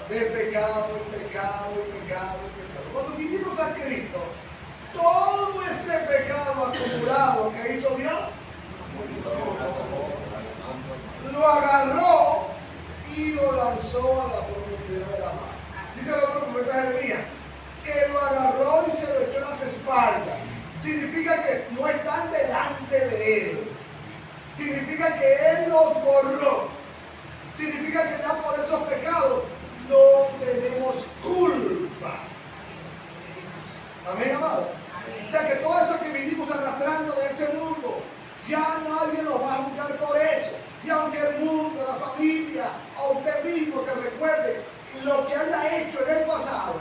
De pecado, pecado, pecado, pecado. Cuando vinimos a Cristo, todo ese pecado acumulado que hizo Dios, lo agarró y lo lanzó a la profundidad de la mar. Dice el otro profeta Jeremías que lo agarró y se lo echó en las espaldas. Significa que no están delante de él. Significa que él los borró. Significa que ya por esos pecados no tenemos culpa. Amén, amado. O sea que todo eso que vinimos arrastrando de ese mundo, ya nadie nos va a juzgar por eso. Y aunque el mundo, la familia, o usted mismo se recuerde lo que haya hecho en el pasado,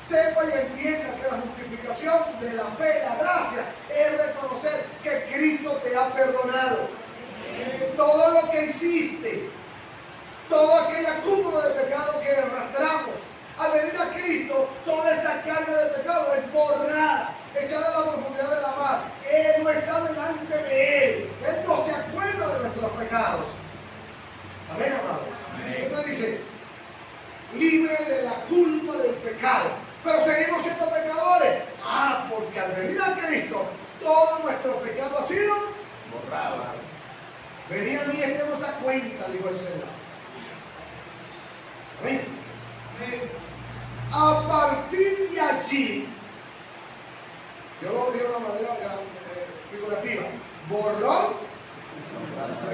sepa y entienda que la justificación de la fe, la gracia, es reconocer que Cristo te ha perdonado. Todo lo que hiciste, toda aquella cúpula de pecado que arrastramos, al venir a Cristo, toda esa carga de pecado es borrada, echada a la profundidad de la mar. Él no está delante de Él. Él no se acuerda de nuestros pecados. Amén, amado. Entonces dice, libre de la culpa del pecado. Pero seguimos siendo pecadores. Porque al venir a Cristo, todo nuestro pecado ha sido borrado. Venid a mí y estemos a cuenta, dijo el Señor. Amén. A partir de allí, yo lo dije de una manera figurativa, borrón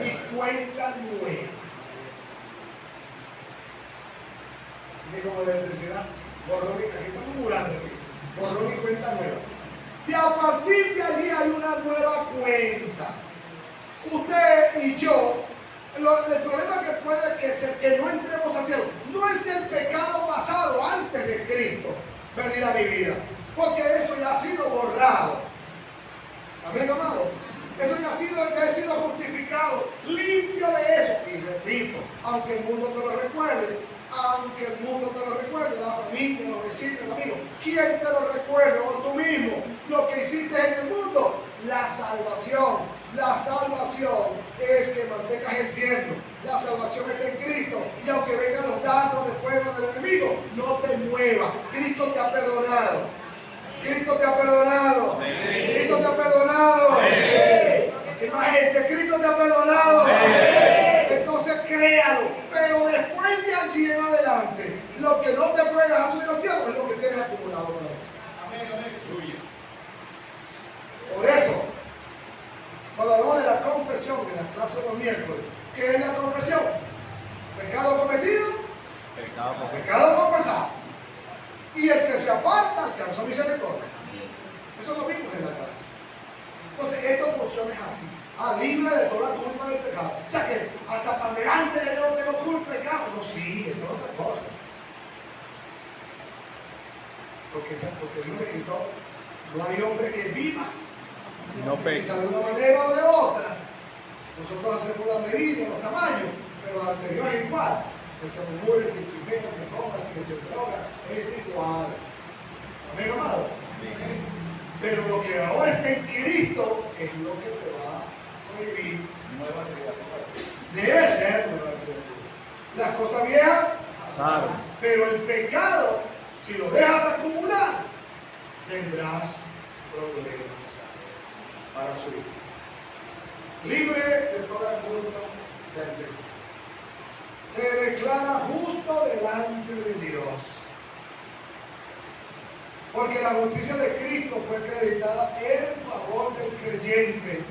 y cuenta nueva. Y como electricidad, borrón y, aquí estamos murando aquí, borrón y cuenta nueva. Y a partir de allí hay una nueva cuenta. Usted y yo, el problema que puede ser que no entremos al cielo no es el pecado pasado antes de Cristo venir a mi vida, porque eso ya ha sido borrado. Amén, amado. Eso ya he sido justificado, limpio de eso. Y repito, aunque el mundo te lo recuerde, la familia, los vecinos, los amigos, ¿quién te lo recuerde? O tú mismo, lo que hiciste en el mundo, la salvación es que mantengas el yerno. La salvación está en Cristo. Y aunque vengan los dardos de fuego del enemigo, no te muevas. Cristo te ha perdonado. Cristo te ha perdonado. Cristo te ha perdonado. Imagínate, Cristo te ha perdonado. Entonces créalo. Pero después de allí en adelante, lo que no te puedes dejar subir al cielo es lo que tienes acumulado con la vez. Por eso, cuando hablamos de la confesión en las clases de los miércoles, ¿qué es la confesión? Pecado cometido, pecado confesado. Y el que se aparta alcanza misericordia. Eso lo vimos en la clase. Entonces, esto funciona así. Libre de toda culpa del pecado. O sea que hasta para delante de Dios no tengo culpa del pecado. No, sí, esto es otra cosa. Porque Dios le gritó, no hay hombre que viva y no peca. Quizá de una manera o de otra. Nosotros hacemos la medida, los tamaños, pero ante Dios es igual. El que murmura, el que chimea, el que coma, el que se droga, es igual. Amén, amado. Pero lo que ahora está en Cristo es lo que te va a prohibir. Nueva criatura. Debe ser nueva criatura. Las cosas viejas pasaron. Pero el pecado, si lo dejas acumular, tendrás problemas para su vida. Libre de toda culpa del pecado. Te declara justo delante de Dios. Porque la justicia de Cristo fue acreditada en favor del creyente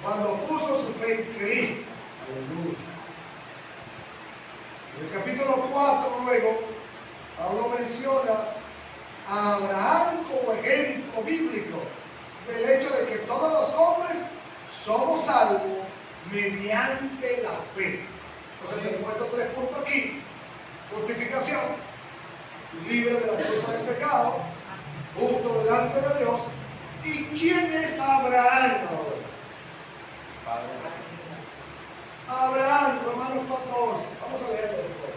cuando puso su fe en Cristo. Aleluya. En el capítulo 4 luego, Pablo menciona a Abraham como ejemplo bíblico del hecho de que todos los hombres somos salvos mediante la fe. Entonces tenemos estos 3 puntos aquí: justificación, libre de la culpa del pecado, justo delante de Dios. ¿Y quién es Abraham ahora? Abraham, Romanos 4:11. Vamos a leerlo, por favor.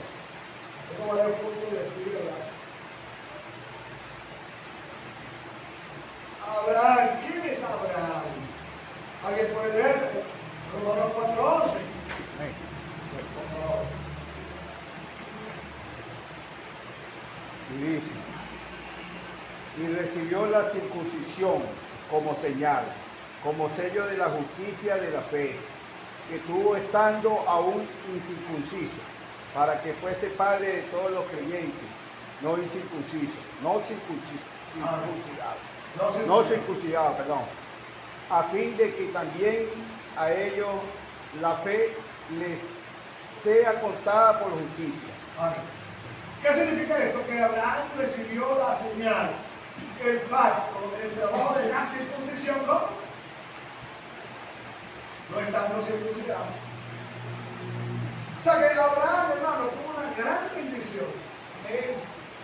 Tengo varios puntos de aquí de Abraham. ¿Quién es Abraham? ¿Alguien puede leer Romanos 4:11? Por favor. Y dice, y recibió la circuncisión como señal, como sello de la justicia de la fe, que tuvo estando aún incircunciso, para que fuese padre de todos los creyentes, no incircunciso, no circuncidado, perdón, a fin de que también a ellos la fe les sea contada por justicia. Vale. ¿Qué significa esto? Que Abraham recibió la señal, el pacto, el trabajo de la circuncisión, ¿cómo? No estando circuncidado. O sea que Abraham, hermano, tuvo una gran bendición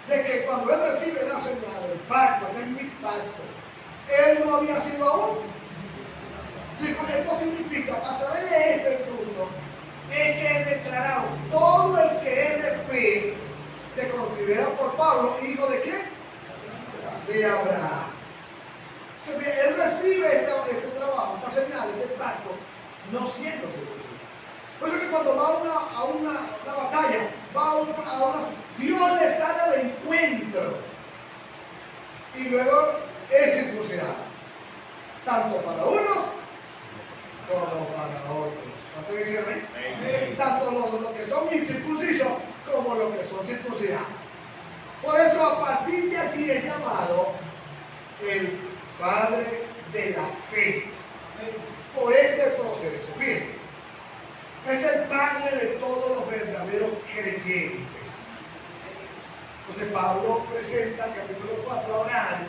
de que cuando él recibe la señal, el pacto, este es mi pacto, él no había sido aún. Esto significa, a través de este asunto, es que es declarado todo el que es de fe se considera por Pablo hijo de quién? De Abraham. Él recibe este trabajo, esta señal, este pacto, no siendo circuncidado. Por eso que cuando va a una batalla, Dios le sale al encuentro y luego es circuncidado, tanto para unos como para otros. ¿Cuánto dicen amén? Tanto los que son incircuncisos como los que son circuncidados. Por eso a partir de allí es llamado el padre de la fe. Por este proceso, fíjense, es el padre de todos los verdaderos creyentes. Entonces Pablo presenta en capítulo 4 a Abraham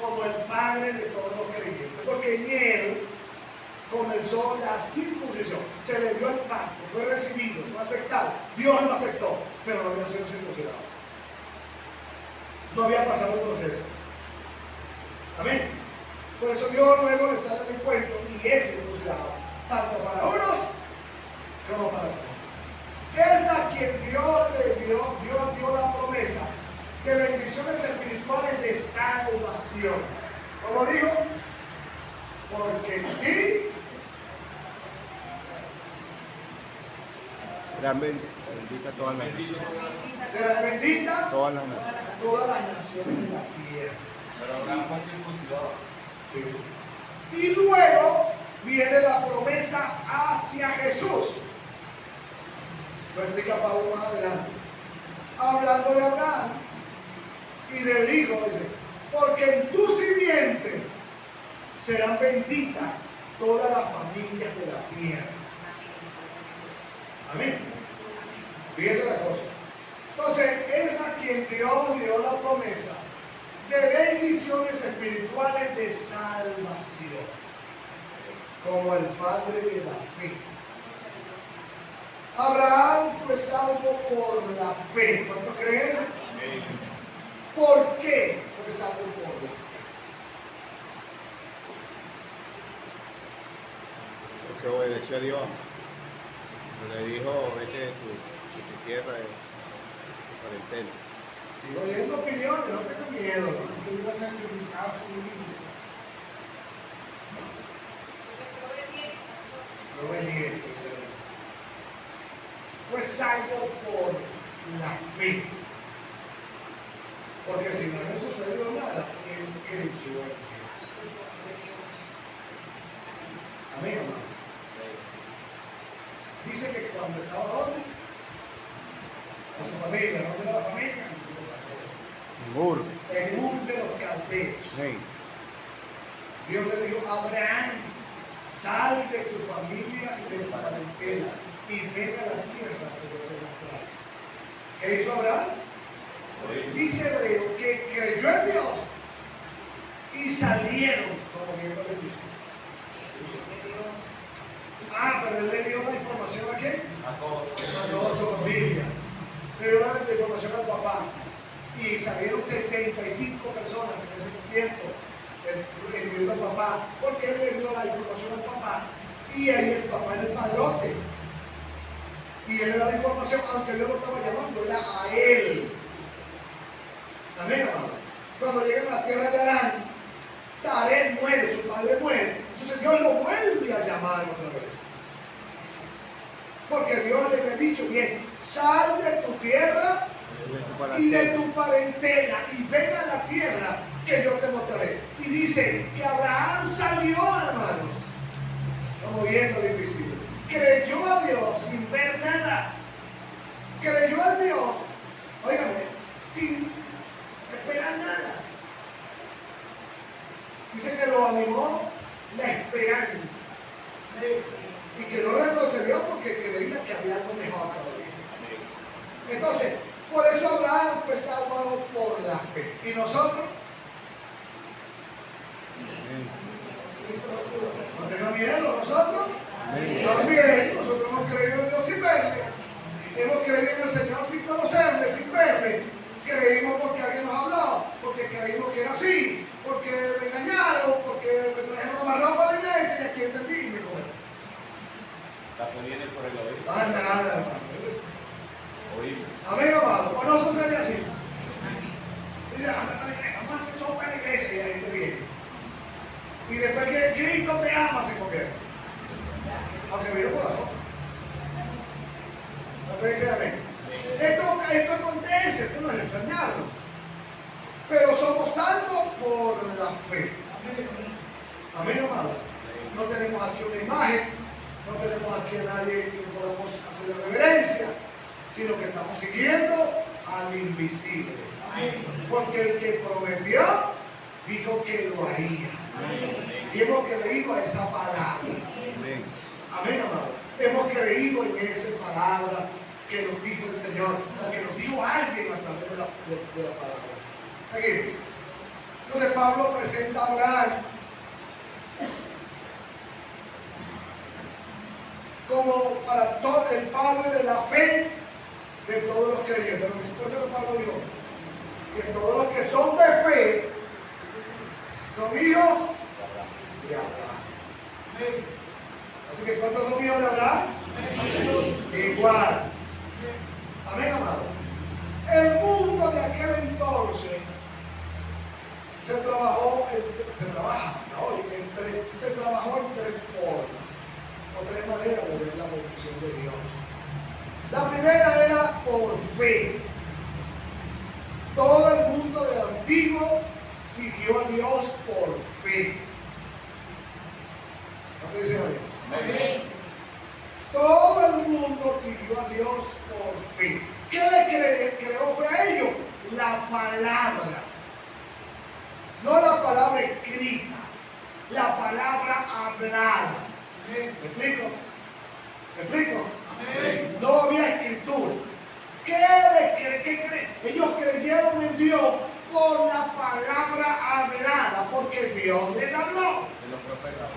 como el padre de todos los creyentes, porque en él comenzó la circuncisión, se le dio el pacto, fue recibido, fue aceptado, Dios lo aceptó, pero no había sido circuncidado, no había pasado el proceso. Amén. Por eso Dios luego le sale al encuentro y es circuncidado, tanto para unos como para todos. Es a quien Dios dio la promesa de bendiciones espirituales de salvación. Como dijo, porque en ti Serán benditas todas las naciones. serán benditas Todas las naciones. todas las naciones de la tierra. Pero Abraham fue circuncidado. Y luego viene la promesa hacia Jesús. Lo explica Pablo más adelante. Hablando de Abraham y del Hijo, dice, porque en tu simiente serán benditas todas las familias de la tierra. Amén. Fíjese la cosa. Entonces, es a quien Dios dio la promesa de bendiciones espirituales de salvación, como el Padre de la fe. Abraham fue salvo por la fe. ¿Cuántos creen eso? ¿Por qué fue salvo por la fe? Porque obedeció a Dios. Le dijo, vete de tu tierra, de tu parentela. Sigo oyendo opiniones, no tengo miedo. Fue obediente, dice Dios. Fue salvo por la fe. Porque si no había sucedido nada, él creyó en Dios. Amén, amados. Dice que cuando estaba ¿dónde? Con su familia. ¿Dónde era la familia? Ur. En Ur de los Caldeos. Sí. Dios le dijo, Abraham, sal de tu familia y de tu parentela y vete a la tierra que yo te mostraré. ¿Qué hizo Abraham? Dice Hebreo que creyó en Dios y salieron como viendo el juicio. Pero él le dio la información a quién? A toda su familia. Le dio la información al papá. Y salieron 75 personas en ese tiempo, incluyendo al papá, porque él le dio la información al papá. Y ahí el papá era el padrote. Y él le da la información, aunque Dios lo estaba llamando, era a él. Amén, amado. Cuando llegan a la tierra de Harán, Taré muere, su padre muere. Entonces Dios lo vuelve a llamar otra vez. Porque Dios le había dicho, bien, sal de tu tierra y de tu parentela y ven a la tierra que yo te mostraré. Y dice que Abraham salió, hermanos. Vamos viendo lo invisible. Creyó a Dios sin ver nada. Creyó a Dios, óigame, sin esperar nada. Dice que lo animó la esperanza. Y que no retrocedió porque creía que había algo mejor todavía. Entonces, por eso Abraham fue salvado por la fe. ¿Y nosotros? No tengan miedo, nosotros. También, nosotros hemos creído en Dios sin verle. Hemos creído en el Señor sin conocerle, sin verle. Creímos porque alguien nos habló, porque creímos que era así, porque me engañaron, porque me trajeron una ropa a la iglesia y aquí entendí mi cosa. La fe viene por el oír. Nada, hermano. Oír. Amén, amado. ¿O no sucede así? Dice, vamos a hacer sopa en la iglesia y la gente viene. Y después que Cristo te ama, se convierte. Aunque vino por la sopa. ¿No te dice amén? Esto acontece, esto no es extrañarnos. Pero somos salvos por la fe. Amén, amado. No tenemos aquí una imagen, no tenemos aquí a nadie que podamos hacer reverencia, sino que estamos siguiendo al invisible. Porque el que prometió, dijo que lo haría. Y hemos creído a esa palabra. Amén, amado. Hemos creído en esa palabra que nos dijo el Señor, o que nos dijo alguien a través de la palabra. Seguimos. Entonces Pablo presenta a Abraham como para todo el padre de la fe de todos los creyentes. Por eso Pablo dijo que todos los que son de fe son hijos de Abraham. Así que ¿cuántos son hijos de Abraham? Igual. Amén, amado. El mundo de aquel entonces se trabajó en tres formas, o tres maneras de ver la bendición de Dios. La primera era por fe. Todo el mundo del antiguo siguió a Dios por fe. ¿No te dice amén? Amén. Todo el mundo siguió a Dios por fe. ¿Qué le creó fe a ellos? La palabra. No la palabra escrita, la palabra hablada. ¿Me explico? ¿Me explico? Amén. No había escritura. Ellos creyeron en Dios por la palabra hablada, porque Dios les habló. De los profetas.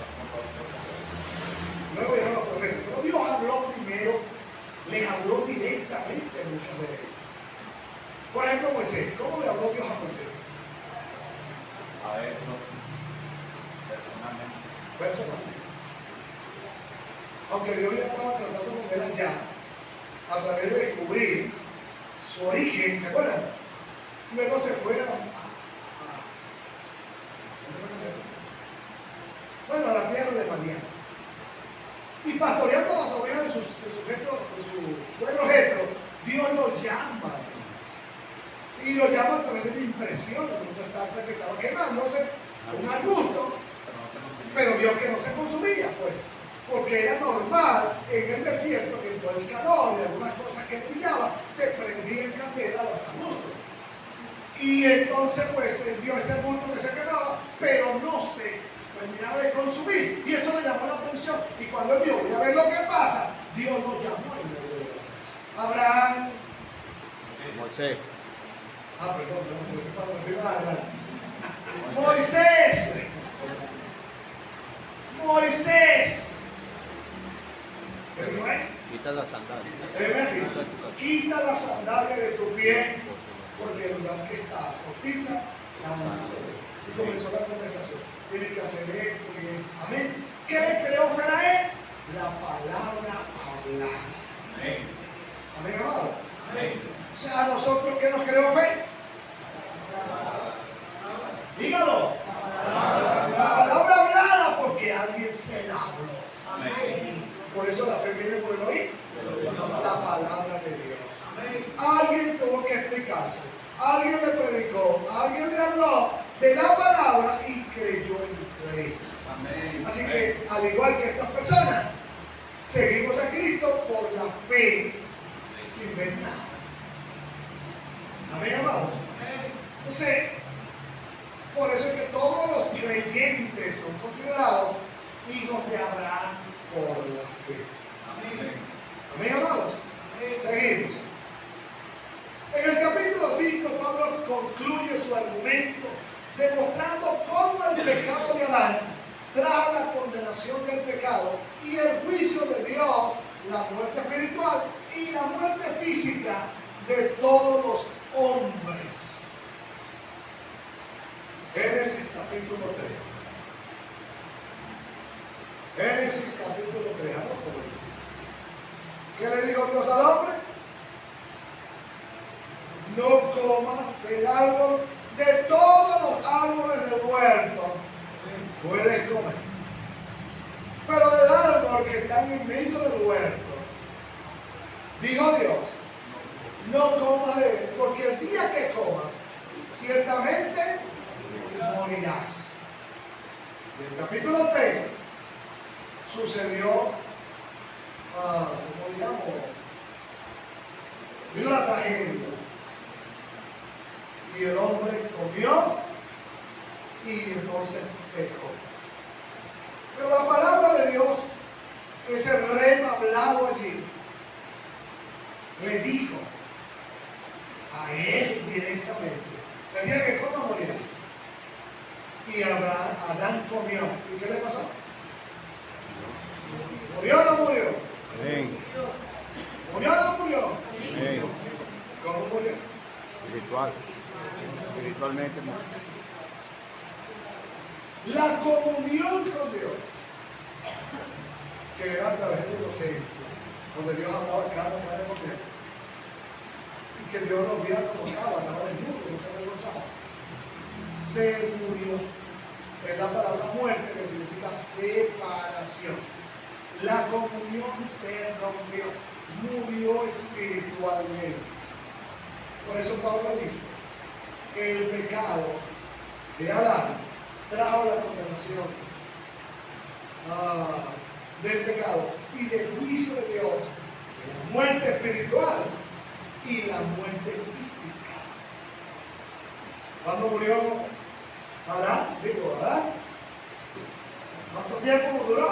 Luego vieron los profetas, pero Dios habló primero, les habló directamente a muchos de ellos. Por ejemplo, Moisés. ¿Cómo le habló Dios a Moisés? A eso, personalmente. Personalmente. Aunque Dios ya estaba tratando con él allá, a través de descubrir su origen, ¿se acuerdan? Luego se fueron ¿dónde fue que se fue? Bueno, a la tierra de Madián. Y pastoreando las ovejas de su suegro Jetro, Dios lo llama, hermanos. Y lo llama a través de una impresión, de una salsa que estaba quemándose, un arbusto, pero vio que no se consumía, pues, porque era normal en el desierto que por el calor y algunas cosas que brillaban, se prendía en candela los arbustos. Y entonces, pues, él vio ese arbusto que se quemaba, pero no se terminaba de consumir. Y eso le llamó la atención. Y cuando él dijo, voy a ver lo que pasa, Dios lo llamó en medio de las cosas. Abraham, Moisés. Perdón, me fui más adelante. Moisés. Moisés. ¿Qué dijo ahí? Quita la sandalia. Quita la sandalia de tu pie, porque el lugar que está pisa santo. Y comenzó la conversación. Tiene que hacer esto y esto. Amén. ¿Qué le creó Fer a él? La palabra hablada. Amén. Amén, amado. Amén. O sea, ¿a nosotros qué nos creó Fer? Dígalo. La palabra hablada porque alguien se la habló. Amén. Por eso la fe viene por el oír. La palabra de Dios. Alguien tuvo que explicarse. Alguien le predicó. Alguien le habló de la palabra y creyó en Cristo. Amén. Así que, al igual que estas personas, seguimos a Cristo por la fe sin ver nada. Amén, amados. Entonces, por eso es que todos los creyentes son considerados hijos de Abraham por la fe. Amén. Amén, amados. Seguimos. En el capítulo 5, Pablo concluye su argumento demostrando cómo el pecado de Adán trajo la condenación del pecado y el juicio de Dios, la muerte espiritual y la muerte física de todos los hombres. Génesis capítulo 3. Génesis capítulo 3, anótalo. ¿Qué le dijo Dios al hombre? No comas del árbol, de todos los árboles del huerto puedes comer, pero del árbol que está en medio del huerto, dijo Dios, no comas de él, porque el día que comas, ciertamente morirás. Y en el capítulo 3 sucedió, como digamos, vino la tragedia. Y el hombre comió y entonces pecó. Pero la palabra de Dios, ese rema hablado allí, le dijo a él directamente, el día que coma morirás. Y Adán comió. ¿Y qué le pasó? ¿Murió o no murió? Amén. ¿Murió o no murió? Amén. ¿Cómo murió? Espiritualmente. La comunión con Dios, que era a través de la inocencia, donde Dios hablaba cara con él, y que Dios lo veía como estaba desnudo, no se avergonzaba. Se murió. Es la palabra muerte, que significa separación. La comunión se rompió, murió espiritualmente. Por eso Pablo dice que el pecado de Adán trajo la condenación del pecado y del juicio de Dios, de la muerte espiritual y la muerte física. ¿Cuándo murió Adán? ¿Cuánto tiempo duró?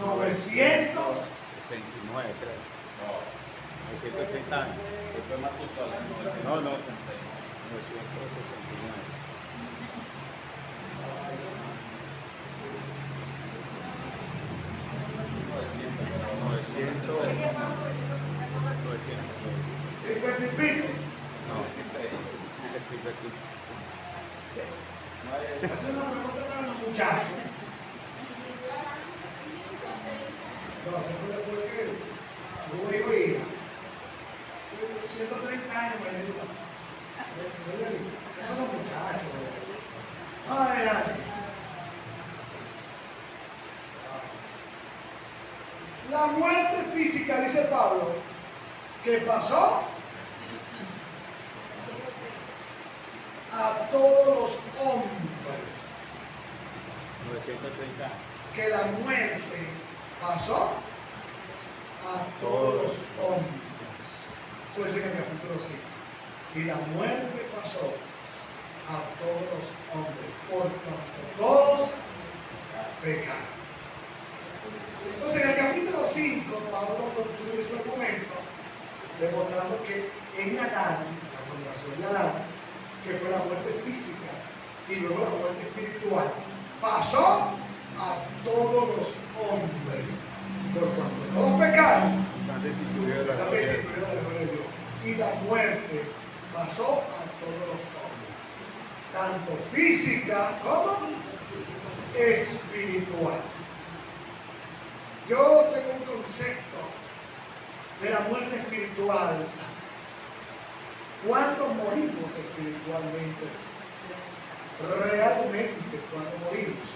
969, creo. No. 930 años. Fue Matusalén. No. 969. Ay, santo. 50 y pico. No. 16. Hace una pregunta para los muchachos. No, se fue después que tuvo hijo y hija. 130 años, me dijo. Esos son los muchachos, Adelante. La muerte física, dice Pablo, que pasó a todos los hombres. 930 años. Que la muerte pasó a todos los hombres. Eso dice en el capítulo 5. Y la muerte pasó a todos los hombres, por cuanto todos pecaron. Entonces, en el capítulo 5, Pablo concluye su argumento demostrando que en Adán, la condenación de Adán, que fue la muerte física y luego la muerte espiritual, pasó a todos los hombres. Por cuanto todos pecaron, Están destituidos de la están gloria. destituidos de la gloria de Dios. Y la muerte pasó a todos los hombres, tanto física como espiritual. Yo tengo un concepto de la muerte espiritual. ¿Cuándo morimos espiritualmente? Realmente, cuando morimos.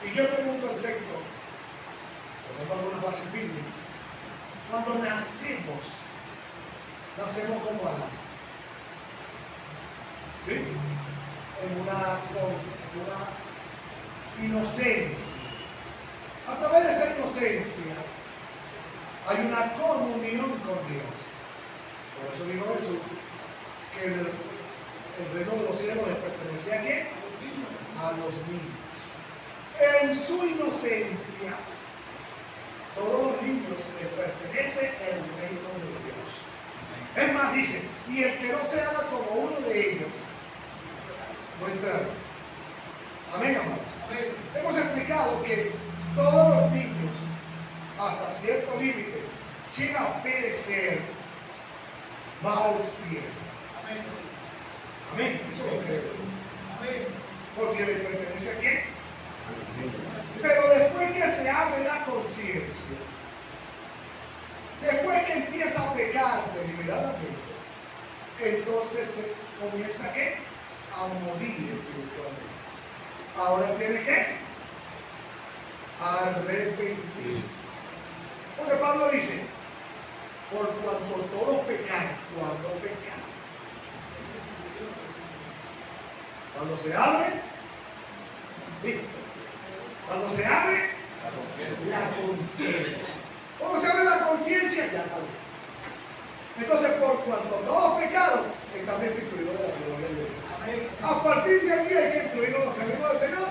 Y yo tengo un concepto, tomando algunas bases bíblicas. Cuando nacemos como Adán. ¿Sí? En una inocencia. A través de esa inocencia hay una comunión con Dios. Por eso dijo Jesús que el reino de los cielos les pertenecía ¿a quién? A los niños. En su inocencia, todos los niños les pertenece el reino de Dios. Es más, dice, y el que no se haga como uno de ellos, no entrará. Amén, amados. Amén. Hemos explicado que todos los niños, hasta cierto límite, sin a perecer, va al cielo. Amén. Amén. Eso lo creo. Amén. Porque le pertenece a quién. Pero después que se abre la conciencia, después que empieza a pecar deliberadamente, entonces se comienza ¿qué? A morir espiritualmente. Ahora tiene que arrepentirse. Porque Pablo dice, por cuanto todos pecan, cuando pecan. Cuando se abre, ¿viste? Cuando se abre la conciencia. Cuando se abre la conciencia, ya está bien. Entonces, por cuanto todos pecaron, están destituidos de la gloria de Dios. Amén. A partir de allí hay que instruir a los caminos del Señor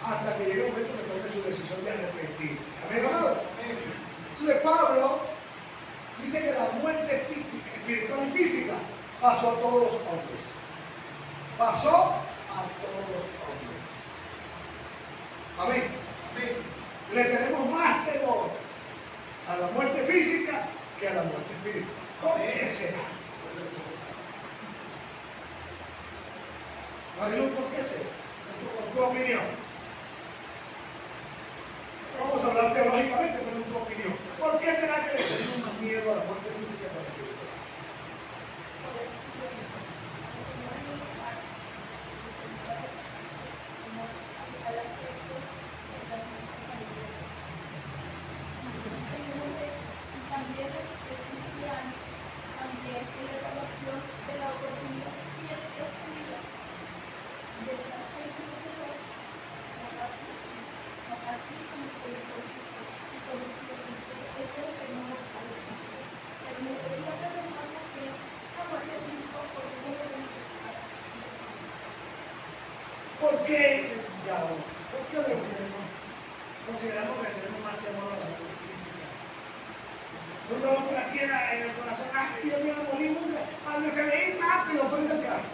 hasta que llegue el momento que tome su decisión de arrepentirse. Amén, amado. Entonces, Pablo dice que la muerte física, espiritual y física pasó a todos los hombres. Pasó a todos los hombres. Amén. Amén. Le tenemos más temor a la muerte física que a la muerte espiritual. ¿Por qué será? Marilu, ¿por qué será? En tu opinión. Vamos a hablar teológicamente, pero en tu opinión. ¿Por qué será que le tenemos más miedo a la muerte física que a la espiritual? ¿Por qué? ¿Por qué consideramos que tenemos más temor a la muerte física? Uno lo traquiera en el corazón, ay Dios mío, morir nunca, cuando se ve rápido, prende el carro.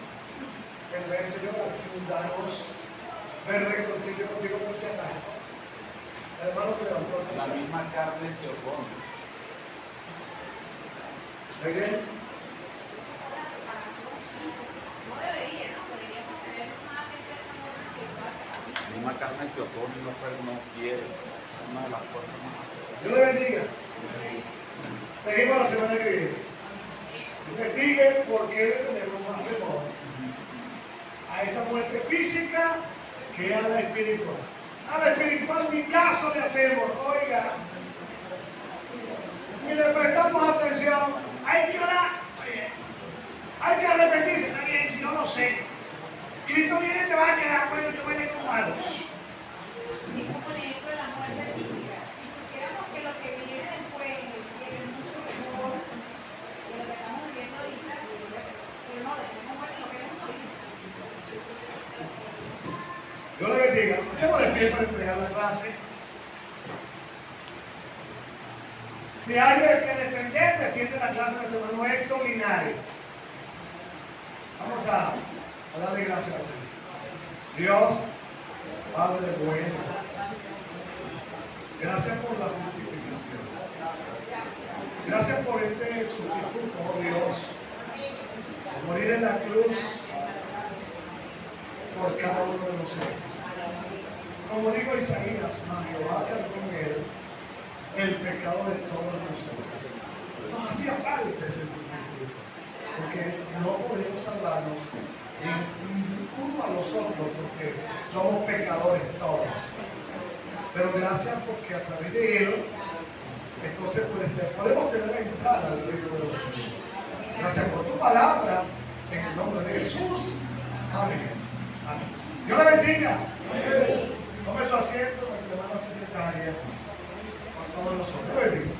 En vez de Señor, ayúdanos, me reconcilio contigo por si acaso. El hermano que levantó el La misma carne se opone. ¿La idea? No debería, ¿no? Deberíamos tener más destreza moral espiritual que la misma. La misma carne se opone y no quiere. Es una de las cosas más. Dios le bendiga. Seguimos la semana que viene. Investigue por qué le tenemos más temor a esa muerte física que a la espiritual. A la espiritual ni caso le hacemos, oiga. Ni le prestamos atención. Hay que orar. Oye, hay que arrepentirse. Está bien, yo lo sé. Cristo viene y te va a quedar, bueno, yo voy a como algo. Digo, por ejemplo, la muerte física. Si supiéramos que lo que viene después en el cielo es mucho mejor que lo que estamos viviendo ahorita, pero no, tenemos muerte, no queremos morir. Dios le bendiga. Estemos de pie para entregar la clase. Si hay que defenderte, la clase de nuestro hermano Héctor Linares. Vamos a darle gracias al Señor. Dios, Padre bueno, gracias por la justificación. Gracias por este sustituto, oh Dios, por morir en la cruz por cada uno de nosotros. Como dijo Isaías, Jehová cargó en él el pecado de todos nosotros. Nos hacía falta ese sustituto, porque no podemos salvarnos uno a los otros, porque somos pecadores todos. Pero gracias porque a través de él, entonces podemos tener la entrada al reino de los cielos. Gracias por tu palabra, en el nombre de Jesús. Amén. Amén. Dios le bendiga. Tome su asiento, nuestra hermana secretaria, con todos nosotros. Dios le bendiga.